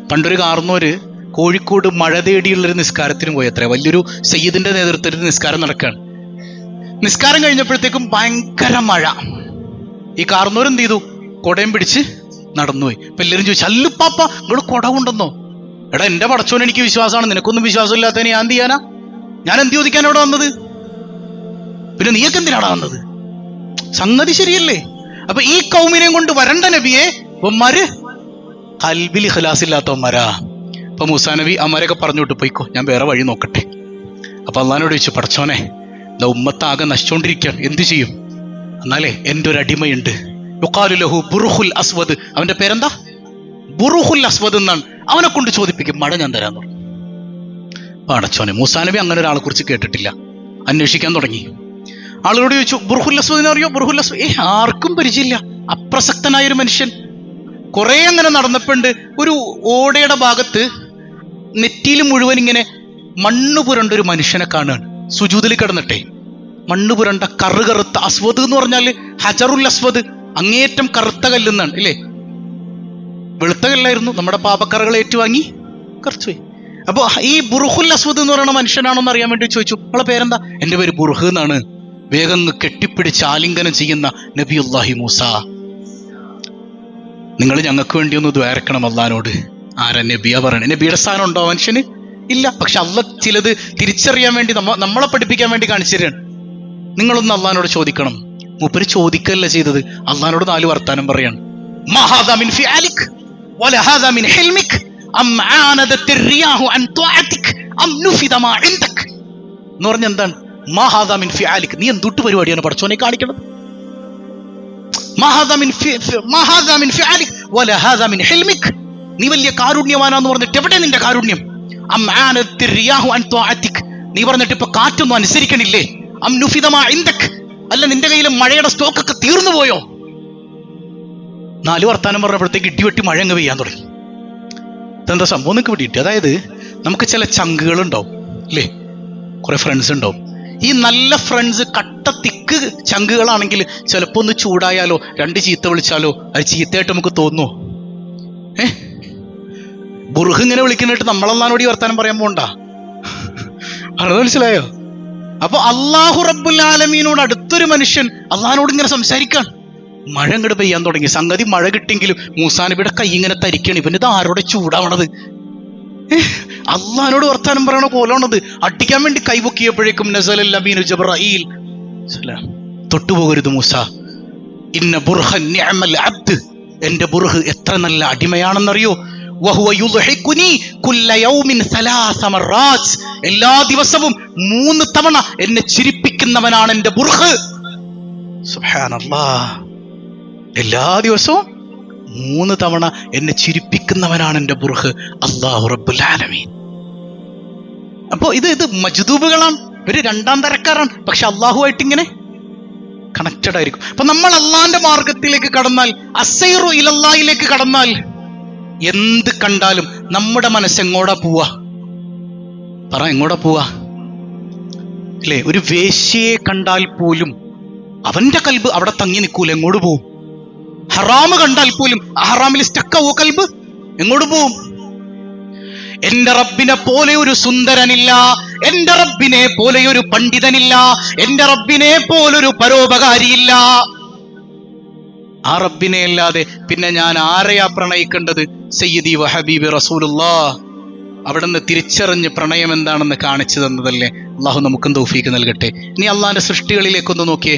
പണ്ടൊരു കാർന്നോര് കോഴിക്കോട് മഴ തേടിയുള്ളൊരു നിസ്കാരത്തിന് പോയി. അത്ര വലിയൊരു സയ്യിദിന്റെ നേതൃത്വത്തിൽ നിസ്കാരം നടക്കുകയാണ്. നിസ്കാരം കഴിഞ്ഞപ്പോഴത്തേക്കും ഭയങ്കര മഴ. ഈ കാർന്നോര് എന്ത് ചെയ്തു? കൊടയും പിടിച്ച് നടന്നുപോയി. അപ്പൊ എല്ലാവരും ചോദിച്ചു, അല്ലുപ്പാപ്പ നിങ്ങൾ കൊട കൊണ്ടെന്നോ? എടാ, എന്റെ പടച്ചോൻ എനിക്ക് വിശ്വാസമാണ്, നിനക്കൊന്നും വിശ്വാസം ഇല്ലാത്തതിന് ഞാൻ എന്ത് ചെയ്യാനാ? ഞാൻ എന്ത് ചോദിക്കാൻ അവിടെ വന്നത്? പിന്നെ നീയൊക്കെ എന്തിനാടാ വന്നത്? സംഗതി ശരിയല്ലേ? അപ്പൊ ഈ കൗമിനെയും കൊണ്ട് വരണ്ട നബിയെ, ഒന്മാര് കൽബിൽ ഇഖ്ലാസ് ഇല്ലാത്തവന്മാരാ. അപ്പൊ മൂസാ നബി അമ്മരൊക്കെ പറഞ്ഞു വിട്ടു, പോയിക്കോ, ഞാൻ വേറെ വഴി നോക്കട്ടെ. അപ്പൊ അള്ളഹാനോട് ചോദിച്ചു, പടച്ചോനെ, എന്താ ഉമ്മത്താകെ നശിച്ചോണ്ടിരിക്കുകയാണ്, എന്ത് ചെയ്യും? എന്നാലേ എൻ്റെ ഒരു അടിമയുണ്ട്, യുഖാലു ലഹു ബുറുഹുൽ അസ്വദ്. അവന്റെ പേരെന്താ? ബുറുഹുൽ അസ്വദ് എന്നാണ്. അവനെ കൊണ്ട് ചോദിപ്പിക്കും, മഴ ഞാൻ തരാന്ന് പറഞ്ഞു. പടച്ചോനെ, മൂസാ നബി അങ്ങനെ ഒരാളെ കുറിച്ച് കേട്ടിട്ടില്ല. അന്വേഷിക്കാൻ തുടങ്ങി. ആളുകളോട് ചോദിച്ചു, ബുറുഹുൽ അസ്വദിനെ അറിയോ? ബുറുഹുൽ അസ്വദ് ആർക്കും പരിചയമില്ല, അപ്രസക്തനായൊരു മനുഷ്യൻ. കുറെ അങ്ങനെ നടന്നപ്പോണ്ട് ഒരു ഓടയുടെ ഭാഗത്ത് നെറ്റിയിൽ മുഴുവൻ ഇങ്ങനെ മണ്ണ് പുരണ്ട ഒരു മനുഷ്യനെ കാണുകയാണ്. സുജൂദിൽ കിടന്നിട്ടെ മണ്ണ് പുരണ്ട കറുകറുത്ത, അസ്വദ് എന്ന് പറഞ്ഞാല് ഹജറുൽ അസ്വദ്, അങ്ങേറ്റം കറുത്ത കല്ലെന്നാണ് ഇല്ലേ? വെളുത്ത കല്ലായിരുന്നു, നമ്മുടെ പാപക്കറകൾ ഏറ്റുവാങ്ങി കറച്ചുപോയി. അപ്പൊ ഈ ബുറുഹുൽ അസ്വദ് എന്ന് പറയുന്ന മനുഷ്യനാണെന്ന് അറിയാൻ വേണ്ടി ചോദിച്ചു, നിങ്ങളെ പേരെന്താ? എന്റെ പേര് ബുർഹ് എന്നാണ്. വേഗം കെട്ടിപ്പിടിച്ച് ആലിംഗനം ചെയ്യുന്ന നബിയുല്ലാഹി മൂസ, നിങ്ങൾ ഞങ്ങൾക്ക് വേണ്ടി ഒന്ന് ദ്വാരക്കണം അള്ളഹാനോട്. ആരാ? നബിയാ പറയണേ. നബിയുടെ സ്ഥാനം ഉണ്ടോ മനുഷ്യന്? ഇല്ല. പക്ഷെ അള്ളാഹ് ചിലത് തിരിച്ചറിയാൻ വേണ്ടി നമ്മളെ പഠിപ്പിക്കാൻ വേണ്ടി കാണിച്ചു തരാണ്. നിങ്ങളൊന്ന് അള്ളഹാനോട് ചോദിക്കണം. മൂപ്പര് ചോദിക്കല്ല ചെയ്തത്, അള്ളഹാനോട് 4 വർത്താനം പറയാണ്. എന്ന് പറഞ്ഞ എന്താണ്? നീ എന്തുട്ട് പരിപാടിയാണ് പടച്ചോനെ കാണിക്കണത്? നീ വലിയ കാരുണ്യവാനാന്ന് പറഞ്ഞിട്ട് എവിടെ നിന്റെ കാരുണ്യം? നീ പറഞ്ഞിട്ട് ഇപ്പൊ കാറ്റൊന്നും അനുസരിക്കണില്ലേ? അല്ല, നിന്റെ കയ്യിലെ മഴയുടെ സ്റ്റോക്കൊക്കെ തീർന്നു പോയോ? 4 വർത്താനം പറഞ്ഞപ്പോഴത്തേക്ക് ഇടിവെട്ടി മഴ അങ്ങ് പെയ്യാൻ തുടങ്ങി. ഇതെന്താ സംഭവം നിനക്ക് വേണ്ടിയിട്ട്? അതായത് നമുക്ക് ചില ചങ്കുകൾ ഉണ്ടാവും അല്ലേ, കുറെ ഫ്രണ്ട്സ് ഉണ്ടാവും. ഈ നല്ല ഫ്രണ്ട്സ് കട്ട തിക്ക് ചങ്കുകളാണെങ്കിൽ ചിലപ്പോ ഒന്ന് ചൂടായാലോ 2 ചീത്ത വിളിച്ചാലോ അത് ചീത്തയായിട്ട് നമുക്ക് തോന്നുമോ? ബുർഹ് ഇങ്ങനെ വിളിക്കുന്നിട്ട് നമ്മളല്ലാനോട് ഈ വർത്താനം പറയാൻ പോണ്ട. അത് മനസ്സിലായോ? അപ്പൊ അള്ളാഹു റബ്ബുൽ ആലമീനോട് അടുത്തൊരു മനുഷ്യൻ അള്ളഹാനോട് ഇങ്ങനെ സംസാരിക്കാൻ, മഴ അങ്ങോട്ട് പെയ്യാൻ തുടങ്ങി. സംഗതി മഴ കിട്ടിയെങ്കിലും മൂസാ നബിയുടെ കൈ ഇങ്ങനെ തരിക്കണം. ഇവന് ഇത് ആരോടെ ചൂടാവണത്? അള്ളഹാനോട് വർത്താനം പറയണ പോലാണത്. അടിക്കാൻ വേണ്ടി കൈപൊക്കിയപ്പോഴേക്കും നസലൽ അമീനു ജിബ്രീൽ സലാം, തൊട്ടുപോകരുത് മൂസ, ഇന്ന ബുർഹൻ നിഅമൽ അബ്ദ്, എന്റെ ബുർഹ് എത്ര നല്ല അടിമയാണെന്നറിയോ? വഹുവ യുദ്ഹികുനി കുല്ല യൗമിൻ 3 മറാത്ത്, എല്ലാ ദിവസവും 3 തവണ എന്നെ ചിരിപ്പിക്കുന്നവനാണ് എന്റെ ബുർഹ്. സുബ്ഹാനല്ലാഹ്, എല്ലാ ദിവസവും 3 തവണ എന്നെ ചിരിപ്പിക്കുന്നവനാണ് എന്റെ ബുർഹ്, അല്ലാഹു റബ്ബുൽ ആലമീൻ. അപ്പോ ഇത് മജ്ദൂബുകളാണ്, ഒരു 2ാം തരക്കാരാണ്. പക്ഷെ അള്ളാഹുവായിട്ട് ഇങ്ങനെ കണക്റ്റഡ് ആയിരിക്കും. അപ്പൊ നമ്മൾ അള്ളാന്റെ മാർഗത്തിലേക്ക് കടന്നാൽ, അസ്സൈറു ഇലല്ലാഹിലേക്ക് കടന്നാൽ, എന്ത് കണ്ടാലും നമ്മുടെ മനസ്സ് എങ്ങോട്ടാ പോവാ? പറ, എങ്ങോട്ടാ പോവാ? അല്ലേ? ഒരു വേശ്യയെ കണ്ടാൽ പോലും അവന്റെ കൽബ് അവിടെ തങ്ങി നിൽക്കൂല, എങ്ങോട്ട് പോവും? ഹറാമ് കണ്ടാൽ പോലും ഹറാമിൽ സ്റ്റക്കാവോ കൽബ്? എങ്ങോട്ട് പോവും? എന്റെ റബ്ബിനെ പോലെ ഒരു സുന്ദരനില്ല, എന്റെ റബ്ബിനെ പോലെ ഒരു പണ്ഡിതനില്ല, എന്റെ റബ്ബിനെ പോലൊരു പരോപകാരിയില്ല. ആ റബ്ബിനെ അല്ലാതെ പിന്നെ ഞാൻ ആരെയാ പ്രണയിക്കേണ്ടത്? സയ്യിദി വഹബീബി റസൂലുള്ളാഹ്. അവിടുന്ന് തിരിച്ചറിഞ്ഞ് പ്രണയം എന്താണെന്ന് കാണിച്ചു തന്നതല്ലേ. അള്ളാഹു നമുക്കും തൗഫീക്ക് നൽകട്ടെ. ഇനി അള്ളാഹിന്റെ സൃഷ്ടികളിലേക്കൊന്ന് നോക്കിയേ.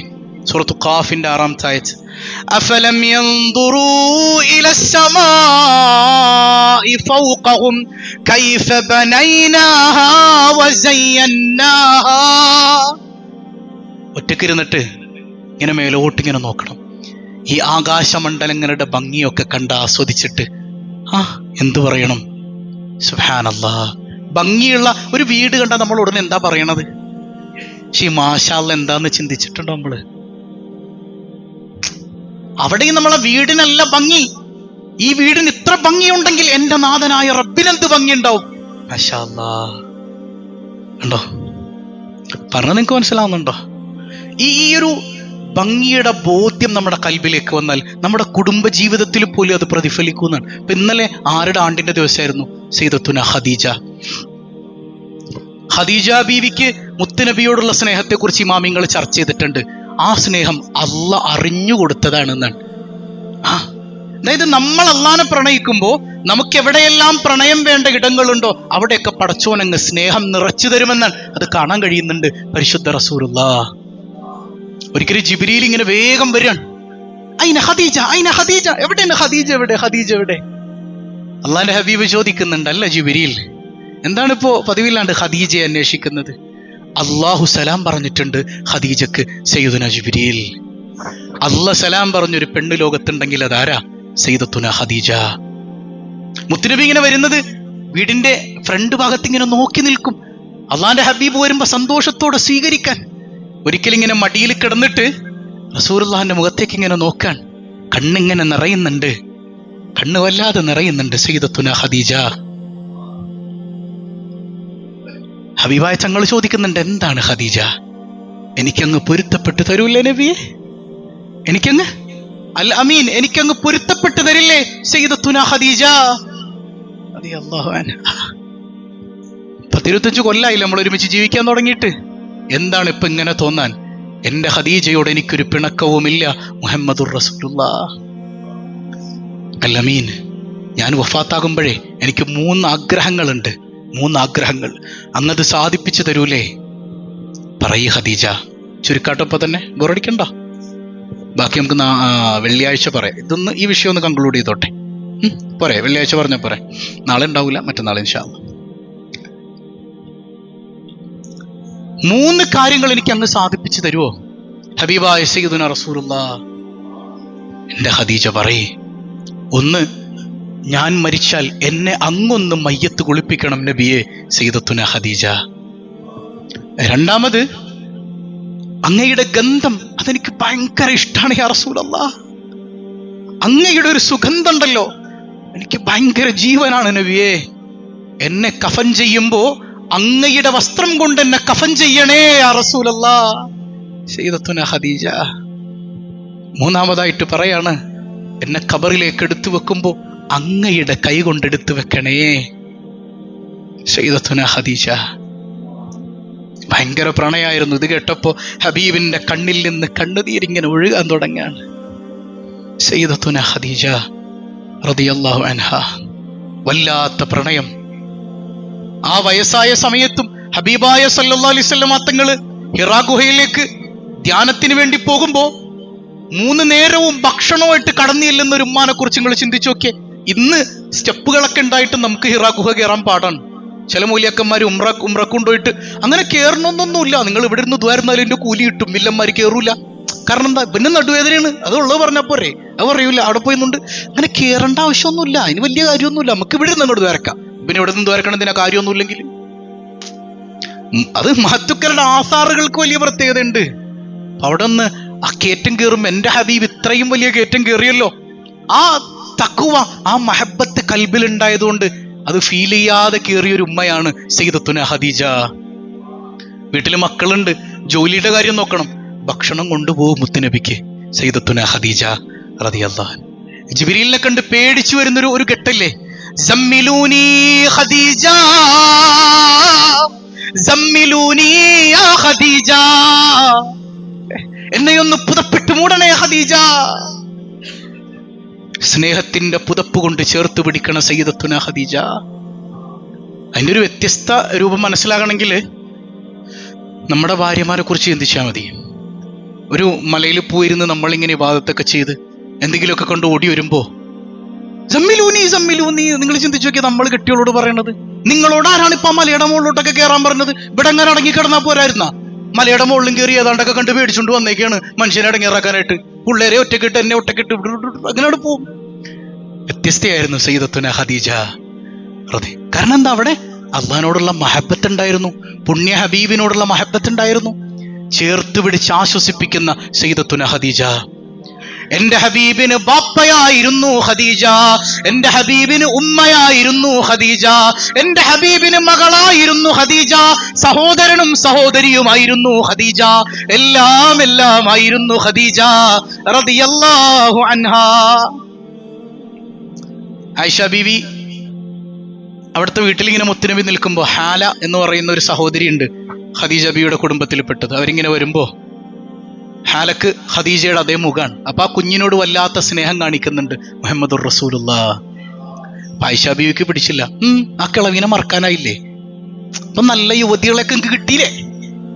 സൂറത്തു ഖാഫിന്റെ 6-ാമത്തെ ആയത്ത്. അഫലം യൻദുറൂ ഇലസ്സമാഇ ഫൗഖഹും കൈഫ ബനൈനാഹാ വസയ്യനാഹാ. ഒറ്റക്കിരുന്നിട്ട് ഇങ്ങനെ മേലോട്ടിങ്ങനെ നോക്കണം. ഈ ആകാശമണ്ഡലങ്ങളുടെ ഭംഗിയൊക്കെ കണ്ട് ആസ്വദിച്ചിട്ട് എന്തു പറയണം? സുബ്ഹാനല്ലാഹ്. ഭംഗിയുള്ള ഒരു വീട് കണ്ടാൽ നമ്മൾ ഉടനെ എന്താ പറയണത്? പക്ഷേ മാഷാ അല്ലാഹ് എന്താന്ന് ചിന്തിച്ചിട്ടുണ്ടോ നമ്മള്? അവിടെയും നമ്മളെ വീടിനല്ല ഭംഗി. ഈ വീടിന് ഇത്ര ഭംഗിയുണ്ടെങ്കിൽ എന്റെ നാഥനായ റബ്ബിനെന്ത് ഭംഗി ഉണ്ടാവും? മാഷാ അല്ലാഹ്. ഉണ്ടോ? പറഞ്ഞ നിങ്ങൾക്ക് മനസ്സിലാവുന്നുണ്ടോ? ഈ ഒരു ഭംഗിയുടെ ബോധ്യം നമ്മുടെ കൽബിലേക്ക് വന്നാൽ നമ്മുടെ കുടുംബ ജീവിതത്തിൽ പോലും അത് പ്രതിഫലിക്കുന്നതാണ്. ഇപ്പൊ ഇന്നലെ ആരുടെ ആണ്ടിന്റെ ദിവസമായിരുന്നു? സയ്യിദത്തുന ഖദീജ. ഖദീജ ബീവിക്ക് മുത്തുനബിയോടുള്ള സ്നേഹത്തെക്കുറിച്ച് ഇമാമിങ്ങൾ ചർച്ച ചെയ്തിട്ടുണ്ട്. ആ സ്നേഹം അള്ളാഹ് അറിഞ്ഞു കൊടുത്തതാണെന്നാണ്. അതായത് നമ്മൾ അള്ളാഹിനെ പ്രണയിക്കുമ്പോൾ നമുക്ക് എവിടെയെല്ലാം പ്രണയം വേണ്ട ഇടങ്ങളുണ്ടോ അവിടെയൊക്കെ പടച്ചോനങ്ങ് സ്നേഹം നിറച്ചു തരുമെന്നാണ്. അത് കാണാൻ കഴിയുന്നുണ്ട് പരിശുദ്ധ റസൂലുള്ളാഹ്. ഒരിക്കലും ജിബ്രീൽ ഇങ്ങനെ വേഗം വരികയാണ്. അയിന ഖദീജ, അയിന ഖദീജ, എവിടെയാണ് ഖദീജ, എവിടെ ഖദീജ, എവിടെ? അള്ളാന്റെ ഹബീബ് ചോദിക്കുന്നുണ്ട്, അല്ല ജിബ്രീൽ, എന്താണിപ്പോ പതിവില്ലാണ്ട് ഖദീജയെ അന്വേഷിക്കുന്നത്? അള്ളാഹു സലാം പറഞ്ഞിട്ടുണ്ട് ഖദീജക്ക് സയ്യിദുന ജിബ്രീൽ. അള്ളാഹ് സലാം പറഞ്ഞൊരു പെണ്ണ് ലോകത്തുണ്ടെങ്കിൽ അതാരാ? സയ്യിദത്തുന ഖദീജ. മുത്തുനബി ഇങ്ങനെ വരുന്നത് വീടിന്റെ ഫ്രണ്ട് ഭാഗത്ത് ഇങ്ങനെ നോക്കി നിൽക്കും. അള്ളാന്റെ ഹബീബ് വരുമ്പോ സന്തോഷത്തോടെ സ്വീകരിക്കാൻ. ഒരിക്കലിങ്ങനെ മടിയിൽ കിടന്നിട്ട് റസൂലുള്ളാഹിന്റെ മുഖത്തേക്ക് ഇങ്ങനെ നോക്കാൻ. കണ്ണിങ്ങനെ നിറയുന്നുണ്ട്, കണ്ണ് വല്ലാതെ നിറയുന്നുണ്ട് സയ്യിദത്തുന ഖദീജ. ഹബീബായ തങ്ങൾ ചോദിക്കുന്നുണ്ട്, എന്താണ് ഖദീജ? എനിക്കങ്ങ് പൊരുത്തപ്പെട്ട് തരൂല്ലേ നബിയെ? എനിക്കങ്ങ് അൽ അമീൻ, എനിക്കങ്ങ് പൊരുത്തപ്പെട്ട് തരില്ലേ സയ്യിദത്തുന ഖദീജ റളിയല്ലാഹു അൻഹാ? 25 കൊല്ലായില്ല നമ്മൾ ഒരുമിച്ച് ജീവിക്കാൻ തുടങ്ങിയിട്ട്. എന്താണ് ഇപ്പൊ ഇങ്ങനെ തോന്നാൻ? എന്റെ ഖദീജയോട് എനിക്കൊരു പിണക്കവുമില്ല. മുഹമ്മദുർ റസൂലുള്ളാഹ് അൽ അമീൻ. ഞാൻ വഫാത്താകുമ്പോഴേ എനിക്ക് 3 ആഗ്രഹങ്ങളുണ്ട്. 3 ആഗ്രഹങ്ങൾ. അങ്ങത് സാധിപ്പിച്ചു തരൂലേ? പറയ് ഖദീജ. ചുരുക്കാട്ടപ്പോ തന്നെ ബോറടിക്കണ്ട. ബാക്കി നമുക്ക് വെള്ളിയാഴ്ച പറയാം. ഇതൊന്ന് ഈ വിഷയം ഒന്ന് കൺക്ലൂഡ് ചെയ്തോട്ടെ. പോരെ? വെള്ളിയാഴ്ച പറഞ്ഞാൽ പോരെ? നാളെ ഉണ്ടാവില്ല, മറ്റന്നാൾ ഇൻഷാ അല്ലാഹ്. 3 കാര്യങ്ങൾ എനിക്ക് അങ്ങ് സാധിപ്പിച്ചു തരുമോ ഹബീബായ സയ്യിദുന റസൂലുള്ളാഹ്? എന്റെ ഖദീജ പറയേ. 1, ഞാൻ മരിച്ചാൽ എന്നെ അങ്ങൊന്ന് മയ്യത്ത് കുളിപ്പിക്കണം നബിയെ സയ്യിദത്തുന ഖദീജ. 2, അങ്ങയുടെ ഗന്ധം അതെനിക്ക് ഭയങ്കര ഇഷ്ടമാണ് യാ റസൂലല്ലാഹ്. അങ്ങയുടെ ഒരു സുഗന്ധം ഉണ്ടല്ലോ, എനിക്ക് ഭയങ്കര ജീവനാണ് നബിയെ. എന്നെ കഫൻ ചെയ്യുമ്പോ അങ്ങയുടെ വസ്ത്രം കൊണ്ട് എന്നെ കഫൻ ചെയ്യണേ യാ റസൂലല്ലാഹ് സയ്യിദത്തുന ഖദീജ. 3 പറയാണ്, എന്നെ ഖബറിലേക്ക് എടുത്തു വെക്കുമ്പോ അങ്ങയുടെ കൈ കൊണ്ട് എടുത്തു വെക്കണേ സയ്യിദത്തുന ഖദീജ. ഭയങ്കര പ്രണയായിരുന്നു. ഇത് കേട്ടപ്പോ ഹബീബിന്റെ കണ്ണിൽ നിന്ന് കണ്ണുനീരിങ്ങനെ ഒഴുകാൻ തുടങ്ങാണ്. സയ്യിദത്തുന ഖദീജ റളിയല്ലാഹു അൻഹാ. വല്ലാത്ത പ്രണയം. ആ വയസ്സായ സമയത്തും ഹബീബായ സല്ലല്ലാഹു അലൈഹി വസല്ലം തങ്ങള് ഹിറാ ഗുഹയിലേക്ക് ധ്യാനത്തിന് വേണ്ടി പോകുമ്പോ 3 നേരവും ഭക്ഷണമായിട്ട് കടന്നു ചെല്ലുന്ന ഒരു ഉമ്മാനെ കുറിച്ച് നിങ്ങൾ ചിന്തിച്ചു നോക്കിയേ. ഇന്ന് സ്റ്റെപ്പുകളൊക്കെ ഉണ്ടായിട്ട് നമുക്ക് ഹിറാ ഗുഹ കയറാൻ പാടാണ്. ചില മൂല്യക്കന്മാർ ഉംറ കൊണ്ടുപോയിട്ട് അങ്ങനെ കയറണമെന്നൊന്നുമില്ല. നിങ്ങൾ ഇവിടെ ഇരുന്ന് ദ്വാരുന്നാലും എന്റെ കൂലി കിട്ടും. മില്ലന്മാർ കയറൂല. കാരണം എന്താ? പിന്നെ നടുവേദനയാണ്. അതുള്ളത് പറഞ്ഞാൽ പോരെ? അത് പറയൂല. അവിടെ പോയിന്നുണ്ട് അങ്ങനെ കയറേണ്ട ആവശ്യമൊന്നുമില്ല. അതിന് വലിയ കാര്യമൊന്നുമില്ല. നമുക്ക് ഇവിടെ നിന്ന് അങ്ങോട്ട് ദ്വാരക്കാം. പിന്നെ ഇവിടെ നിന്ന് ദ്വാരക്കണതിന് കാര്യമൊന്നുമില്ലെങ്കിൽ അത് മഹത്തുക്കളുടെ ആസാറുകൾക്ക് വലിയ പ്രത്യേകത ഉണ്ട്. അവിടെ നിന്ന് ആ കയറ്റം കയറുമ്പോ എന്റെ ഹബീബ് ഇത്രയും വലിയ കയറ്റം കയറിയല്ലോ. ആ തഖ്വ, ആ മഹബത്ത് കൽബിൽ ഉണ്ടായതുകൊണ്ട് അത് ഫീൽ ചെയ്യാതെ കയറിയൊരു ഉമ്മയാണ് സയ്യിദത്തുന ഖദീജ. വീട്ടില് മക്കളുണ്ട്, ജോലിയുടെ കാര്യം നോക്കണം, ഭക്ഷണം കൊണ്ടുപോകും മുത്തുനബിക്ക് സയ്യിദത്തുന ഖദീജ റളിയല്ലാഹു അൻഹ. ജിബ്രീലിനെ കണ്ട് പേടിച്ചു വരുന്നൊരു ഘട്ടല്ലേ? സമ്മിലൂനി ഖദീജ സമ്മിലൂനി യാ ഖദീജ, എന്നെയൊന്ന് പുതപ്പിട്ട് മൂടണേ ഖദീജ. സ്നേഹത്തിന്റെ പുതപ്പ് കൊണ്ട് ചേർത്ത് പിടിക്കണ സയ്യിദത്തുന ഖദീജ. അതിൻ്റെ ഒരു വ്യത്യസ്ത രൂപം മനസ്സിലാകണമെങ്കിൽ നമ്മുടെ ഭാര്യമാരെ കുറിച്ച് ചിന്തിച്ചാൽ മതി. ഒരു മലയിൽ പോയിരുന്ന് നമ്മളിങ്ങനെ ഇബാദത്തൊക്കെ ചെയ്ത് എന്തെങ്കിലുമൊക്കെ കൊണ്ട് ഓടി വരുമ്പോ സമ്മിലൂനി സമ്മിലൂനി, നിങ്ങൾ ചിന്തിച്ചു നോക്കിയാൽ നമ്മൾ കെട്ടിയോളോട് പറയണത്. നിങ്ങളോട് ആരാണ് ഇപ്പൊ മലയുടെ മുകളിലോട്ടൊക്കെ കയറാൻ പറഞ്ഞത്? ഇവിടെ അങ്ങനെ അടങ്ങി കിടന്നാ പോരായിരുന്ന? മലയുടെ മുകളിലും കയറി ഏതാണ്ടൊക്കെ കണ്ട് പേടിച്ചുകൊണ്ട് വന്നേക്കാണ് മനുഷ്യനെ അടങ്ങിയിറക്കാനായിട്ട്. പിള്ളേരെ ഒറ്റക്കിട്ട് എന്നെ ഒറ്റക്കിട്ട് അങ്ങനെ പോവും. വ്യത്യസ്തയായിരുന്നു സയ്യിദത്തുന ഖദീജ. കാരണം എന്താ? അവിടെ അള്ളാഹിനോടുള്ള മഹബത്ത് ഉണ്ടായിരുന്നു, പുണ്യ ഹബീബിനോടുള്ള മഹബത്ത് ഉണ്ടായിരുന്നു. ചേർത്ത് പിടിച്ച് ആശ്വസിപ്പിക്കുന്ന സയ്യിദത്തുന ഖദീജ. എന്റെ ഹബീബിന് ബാപ്പയായിരുന്നു ഖദീജ, എന്റെ ഹബീബിന് ഉമ്മയായിരുന്നു ഖദീജ, എന്റെ ഹബീബിന് മകളായിരുന്നു ഖദീജ, സഹോദരനും സഹോദരിയുമായിരുന്നു ഖദീജ, എല്ലാമായിരുന്നു ഖദീജ റളിയല്ലാഹു അൻഹാ. ആയിഷ ബീവി അവിടുത്തെ വീട്ടിൽ ഇങ്ങനെ മുത്തുനബി നിൽക്കുമ്പോൾ ഹാല എന്ന് പറയുന്ന ഒരു സഹോദരി ഉണ്ട്, ഖദീജ ബീവിയുടെ കുടുംബത്തിൽപ്പെട്ടത്. അവരിങ്ങനെ വരുമ്പോ ഹാലക്ക് ഖദീജയുടെ അതേ മുഖാണ്. അപ്പൊ ആ കുഞ്ഞിനോട് വല്ലാത്ത സ്നേഹം കാണിക്കുന്നുണ്ട് മുഹമ്മദുർ റസൂലുള്ളാഹ്. ആയിഷ ബീവിക്ക് പിടിച്ചില്ല. ആ കിളവിനെ മറക്കാനായില്ലേ? അപ്പൊ നല്ല യുവതികളൊക്കെ എനിക്ക് കിട്ടിയില്ലേ,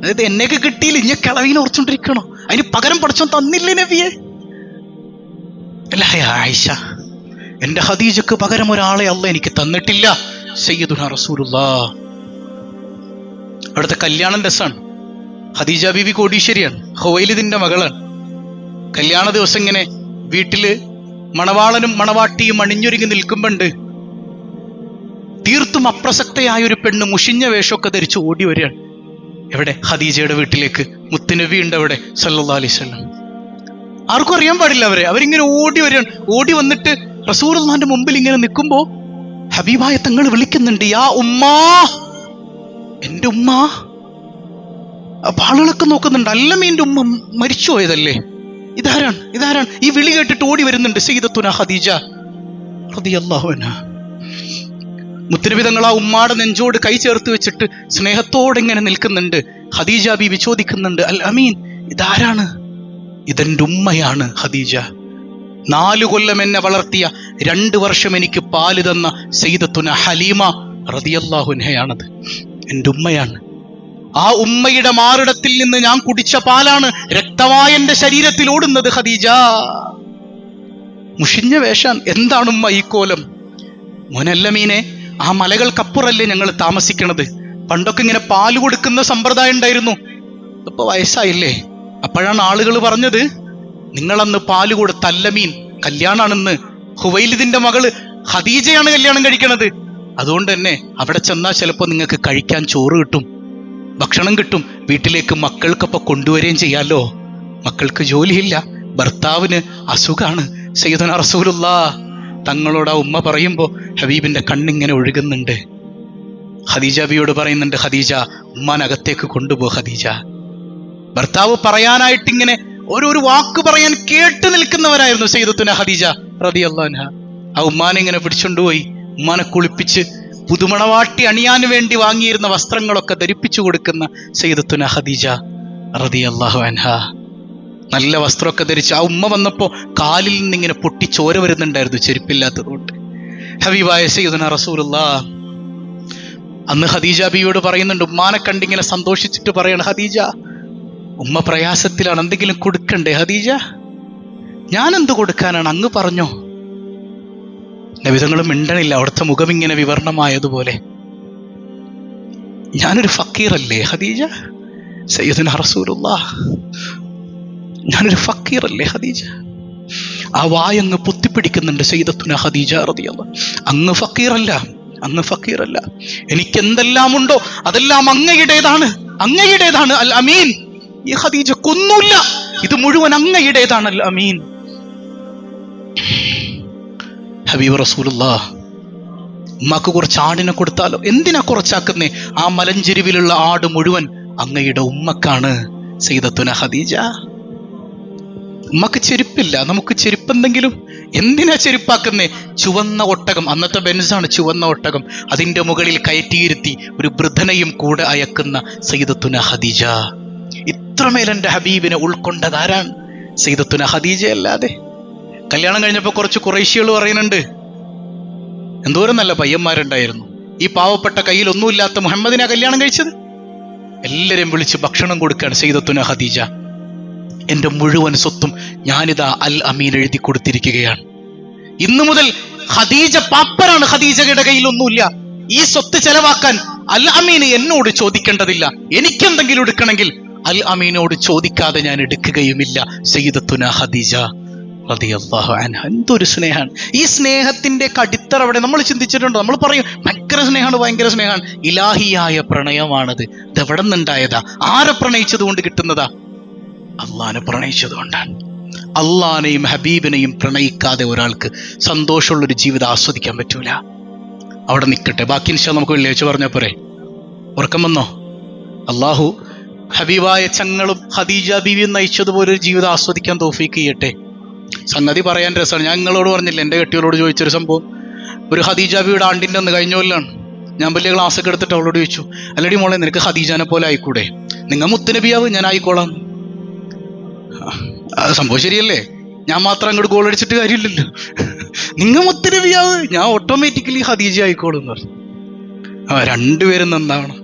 അതായത് എന്നെയൊക്കെ കിട്ടിയില്ല, ഇനി കിളവിനെ ഓർച്ചോണ്ടിരിക്കണോ? അതിന് പകരം പഠിച്ചോ തന്നില്ലേ നബിയെ? അല്ല ആയിഷ, എന്റെ ഖദീജക്ക് പകരം ഒരാളെ അല്ല എനിക്ക് തന്നിട്ടില്ല, സയ്യിദുനാ റസൂലുള്ളാഹ്. അവിടുത്തെ കല്യാണം രസാണ്. ഖദീജ ബീവി കോടീശ്വരിയാണ്, ഖുവൈലിദിന്റെ മകളാണ്. കല്യാണ ദിവസം ഇങ്ങനെ വീട്ടില് മണവാളനും മണവാട്ടിയും അണിഞ്ഞൊരുങ്ങി നിൽക്കുമ്പോണ്ട് തീർത്തും അപ്രസക്തയായ ഒരു പെണ്ണ് മുഷിഞ്ഞ വേഷമൊക്കെ ധരിച്ച് ഓടി വരികയാണ്. എവിടെ? ഖദീജയുടെ വീട്ടിലേക്ക്. മുത്തുനബി ഉണ്ട് അവിടെ സല്ലല്ലാഹു അലൈഹി വസല്ലം. ആർക്കും അറിയാൻ പാടില്ല അവരിങ്ങനെ ഓടി വരികയാണ്. ഓടി വന്നിട്ട് റസൂലുള്ളാഹിന്റെ മുമ്പിൽ ഇങ്ങനെ നിൽക്കുമ്പോ ഹബീബായ തങ്ങൾ വിളിക്കുന്നുണ്ട്, യാ ഉമ്മാ, എന്റെ ഉമ്മ. അപ്പൊ ആളുകളൊക്കെ നോക്കുന്നുണ്ട്, അല്ലമ്മ എന്റെ ഉമ്മ മരിച്ചു പോയതല്ലേ, ഇതാരാണ്? ഈ വിളി കേട്ടിട്ട് ഓടി വരുന്നുണ്ട് സയ്യിദത്തുന ഖദീജ റളിയല്ലാഹു അൻഹാ. മുത്തുനബി തങ്ങൾ ആ ഉമ്മാടെ നെഞ്ചോട് കൈ ചേർത്ത് വെച്ചിട്ട് സ്നേഹത്തോടെ ഇങ്ങനെ നിൽക്കുന്നുണ്ട്. ഖദീജ ബീവി ചോദിക്കുന്നുണ്ട്, അൽ അമീൻ, ഇതാരാണ്? ഇതെന്റെ ഉമ്മയാണ് ഖദീജ. 4 കൊല്ലം എന്നെ വളർത്തിയ, 2 വർഷം എനിക്ക് പാല് തന്ന സയ്യിദത്തുന ഹലീമ റളിയല്ലാഹു അൻഹയാണത്. എൻ്റെ ഉമ്മയാണ്. ആ ഉമ്മയുടെ മാറിടത്തിൽ നിന്ന് ഞാൻ കുടിച്ച പാലാണ് രക്തമായ എന്റെ ശരീരത്തിൽ ഓടുന്നത് ഖദീജ. മുഷിഞ്ഞ വേഷാൻ. എന്താണ് ഉമ്മ ഈ കോലം? മോനല്ലമീനെ, ആ മലകൾക്കപ്പുറല്ലേ ഞങ്ങൾ താമസിക്കണത്. പണ്ടൊക്കെ ഇങ്ങനെ പാല് കൊടുക്കുന്ന സമ്പ്രദായം ഉണ്ടായിരുന്നു. ഇപ്പൊ വയസ്സായില്ലേ? അപ്പോഴാണ് ആളുകൾ പറഞ്ഞത്, നിങ്ങളന്ന് പാല് കൊടുത്ത അല്ലമീൻ കല്യാണാണെന്ന്. ഖുവൈലിദിന്റെ മകള് ഖദീജയാണ് കല്യാണം കഴിക്കണത്. അതുകൊണ്ട് തന്നെ അവിടെ ചെന്നാൽ ചിലപ്പോൾ നിങ്ങൾക്ക് കഴിക്കാൻ ചോറ് കിട്ടും, ഭക്ഷണം കിട്ടും, വീട്ടിലേക്ക് മക്കൾക്കൊപ്പം കൊണ്ടുവരികയും ചെയ്യാലോ. മക്കൾക്ക് ജോലിയില്ല, ഭർത്താവിന് അസുഖാണ്. സയ്യിദുനാ റസൂലുള്ളാഹ് തങ്ങളോട് ആ ഉമ്മ പറയുമ്പോ ഹബീബിന്റെ കണ്ണിങ്ങനെ ഒഴുകുന്നുണ്ട്. ഖദീജ ബിയോട് പറയുന്നുണ്ട്, ഖദീജ, ഉമ്മാനകത്തേക്ക് കൊണ്ടുപോ ഖദീജ. ഭർത്താവ് പറയാനായിട്ട് ഇങ്ങനെ ഒരു വാക്ക് പറയാൻ കേട്ട് നിൽക്കുന്നവരായിരുന്നു സയ്യിദത്തുന ഖദീജ റളിയല്ലാഹു അൻഹ. ആ ഉമ്മാനെ ഇങ്ങനെ പിടിച്ചുകൊണ്ടുപോയി ഉമ്മാനെ കുളിപ്പിച്ച് പുതുമണവാട്ടി അണിയാൻ വേണ്ടി വാങ്ങിയിരുന്ന വസ്ത്രങ്ങളൊക്കെ ധരിപ്പിച്ചു കൊടുക്കുന്ന സയ്യിദത്തുന ഖദീജ റളിയല്ലാഹു അൻഹ. നല്ല വസ്ത്രമൊക്കെ ധരിച്ച് ആ ഉമ്മ വന്നപ്പോ കാലിൽ നിന്നിങ്ങനെ പൊട്ടി ചോര വരുന്നുണ്ടായിരുന്നു, ചെരുപ്പില്ലാത്തതുകൊണ്ട്. ഹബീബായ സയ്യിദുനാ റസൂലുള്ളാഹ് അന്ന് ഖദീജ ബിയോട് പറയുന്നുണ്ട്, ഉമ്മാനെ കണ്ടിങ്ങനെ സന്തോഷിച്ചിട്ട് പറയണം, ഖദീജ, ഉമ്മ പ്രയാസത്തിലാണ്, എന്തെങ്കിലും കൊടുക്കണ്ടേ ഖദീജ? ഞാൻ എന്ത് കൊടുക്കാനാണ്, അങ്ങ് പറഞ്ഞോ. നബിതങ്ങളും മിണ്ടണില്ല, അവിടുത്തെ മുഖം ഇങ്ങനെ വിവരണമായതുപോലെ. ഞാനൊരു ഫക്കീറല്ലേ ഖദീജ? സയ്യിദുനാ റസൂലുള്ളാഹ്, ഞാനൊരു ഫക്കീറല്ലേ ഖദീജ? ആ വായങ്ങ് പൊത്തിപ്പിടിക്കുന്നുണ്ട് സയ്യിദത്തുന ഖദീജ റളിയല്ലാഹു. അങ്ങ് ഫക്കീറല്ല, എനിക്ക് എന്തെല്ലാം ഉണ്ടോ അതെല്ലാം അങ്ങയുടേതാണ്. അൽ അമീൻ. ഈ ഖദീജക്കൊന്നുമില്ല, ഇത് മുഴുവൻ അങ്ങയുടേതാണ് അൽ അമീൻ. ഹബീബ് റസൂലുള്ളാഹ്, ഉമ്മാക്ക് കുറച്ച് ആടിനെ കൊടുത്താലോ? എന്തിനാ കുറച്ചാക്കുന്നേ? ആ മലഞ്ചെരുവിലുള്ള ആട് മുഴുവൻ അങ്ങയുടെ ഉമ്മക്കാണ് സയ്യിദത്തുന ഖദീജ. ഉമ്മക്ക് ചെരുപ്പില്ല, നമുക്ക് ചെരുപ്പെന്തെങ്കിലും. എന്തിനാ ചെരുപ്പാക്കുന്നേ? ചുവന്ന ഒട്ടകം, അന്നത്തെ ബെൻസാണ് ചുവന്ന ഒട്ടകം, അതിന്റെ മുകളിൽ കയറ്റിയിരുത്തി ഒരു വൃദ്ധനെയും കൂടെ അയക്കുന്ന സയ്യിദത്തുന ഖദീജ. ഇത്രമേൽ എൻ്റെ ഹബീബിനെ ഉൾക്കൊണ്ടതാരാണ്? സയ്യിദത്തുന ഖദീജ അല്ലാതെ. കല്യാണം കഴിഞ്ഞപ്പോൾ കുറച്ച് ഖുറൈശികൾ പറയുന്നുണ്ട്, എന്തോരം നല്ല പയ്യന്മാരുണ്ടായിരുന്നു, ഈ പാവപ്പെട്ട കയ്യിൽ ഒന്നുമില്ലാത്ത മുഹമ്മദിനെ കല്യാണം കഴിച്ചത്. എല്ലാവരെയും വിളിച്ച് ഭക്ഷണം കൊടുക്കുകയാണ് സയ്യിദത്തുന ഖദീജ. എൻ്റെ മുഴുവൻ സ്വത്തും ഞാനിതാ അൽ അമീൻ എഴുതി കൊടുത്തിരിക്കുകയാണ്. ഇന്നു മുതൽ ഖദീജ പാപ്പരാണ്, ഖദീജയുടെ കയ്യിൽ ഒന്നുമില്ല. ഈ സ്വത്ത് ചെലവാക്കാൻ അൽ അമീൻ എന്നോട് ചോദിക്കേണ്ടതില്ല. എനിക്കെന്തെങ്കിലും എടുക്കണമെങ്കിൽ അൽ അമീനോട് ചോദിക്കാതെ ഞാൻ എടുക്കുകയുമില്ല. സയ്യിദത്തുന ഖദീജ റളിയല്ലാഹു അൻഹ. എന്തൊരു സ്നേഹമാണ്! ഈ സ്നേഹത്തിന്റെ കടിത്തറ അവിടെ നമ്മൾ ചിന്തിച്ചിട്ടുണ്ടോ? നമ്മൾ പറയും ഭയങ്കര സ്നേഹമാണ്, ഭയങ്കര സ്നേഹമാണ്. ഇലാഹിയായ പ്രണയമാണത്. ഇതെവിടെ നിന്നുണ്ടായതാ? ആരെ പ്രണയിച്ചത് കൊണ്ട് കിട്ടുന്നതാ? അള്ളാനെ പ്രണയിച്ചത് കൊണ്ടാണ്. അള്ളാനെയും ഹബീബിനെയും പ്രണയിക്കാതെ ഒരാൾക്ക് സന്തോഷമുള്ളൊരു ജീവിതം ആസ്വദിക്കാൻ പറ്റൂല. അവിടെ നിൽക്കട്ടെ, ബാക്കി ഇൻഷാ നമുക്ക് വെള്ളിയാഴ്ച പറഞ്ഞാൽ പോരെ. ഉറക്കം വന്നോ? അള്ളാഹു ഹബീബായ ചങ്ങളും ഖദീജ ബീവിയും നയിച്ചതുപോലെ ഒരു ജീവിതം ആസ്വദിക്കാൻ തൗഫീക്ക് ചെയ്യട്ടെ. സംഗതി പറയാൻ രസമാണ്. ഞാൻ നിങ്ങളോട് പറഞ്ഞില്ല, എൻ്റെ കെട്ടിയോളോട് ചോദിച്ചൊരു സംഭവം. ഒരു ഖദീജ ബീവിയുടെ ആണ്ടിൻ്റെ അന്ന് കഴിഞ്ഞ കൊല്ലാണ്. ഞാൻ വലിയ ക്ലാസ്സൊക്കെ എടുത്തിട്ട് അവളോട് ചോദിച്ചു, അല്ലടി മോളെ, നിനക്ക് ഖദീജാനെ പോലെ ആയിക്കൂടെ? നിങ്ങൾ മുത്തുനബിയാവ്, ഞാൻ ആയിക്കോളാം. അത് സംഭവം ശരിയല്ലേ? ഞാൻ മാത്രം അങ്ങോട്ട് ഗോൾ അടിച്ചിട്ട് കാര്യമില്ലല്ലോ. നിങ്ങൾ മുത്തുനബിയാവ്, ഞാൻ ഓട്ടോമാറ്റിക്കലി ഖദീജ ആയിക്കോളും എന്ന് പറഞ്ഞു. രണ്ടുപേരും നന്നാവണം.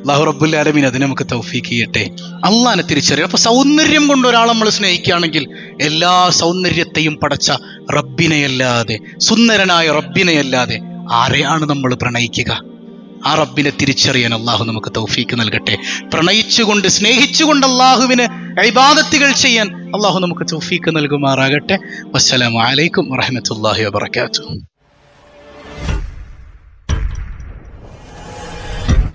അല്ലാഹു റബ്ബുൽ ആലമീൻ അതിനെ നമുക്ക് തൗഫീക്ക് ചെയ്യട്ടെ. അള്ളാനെ തിരിച്ചറിയും. അപ്പൊ സൗന്ദര്യം കൊണ്ട് ഒരാളെ നമ്മൾ സ്നേഹിക്കുകയാണെങ്കിൽ എല്ലാ സൗന്ദര്യത്തെയും പടച്ച റബ്ബിനെയല്ലാതെ, സുന്ദരനായ റബ്ബിനെയല്ലാതെ ആരെയാണ് നമ്മൾ പ്രണയിക്കുക? ആ റബ്ബിനെ തിരിച്ചറിയാൻ അള്ളാഹു നമുക്ക് തൗഫീക്ക് നൽകട്ടെ. പ്രണയിച്ചുകൊണ്ട് സ്നേഹിച്ചുകൊണ്ട് അള്ളാഹുവിന് ഇബാദത്തുകൾ ചെയ്യാൻ അള്ളാഹു നമുക്ക് തൗഫീക്ക് നൽകുമാറാകട്ടെ. വസ്സലാമു അലൈക്കും വറഹ്മത്തുള്ളാഹി വബറകാതുഹു.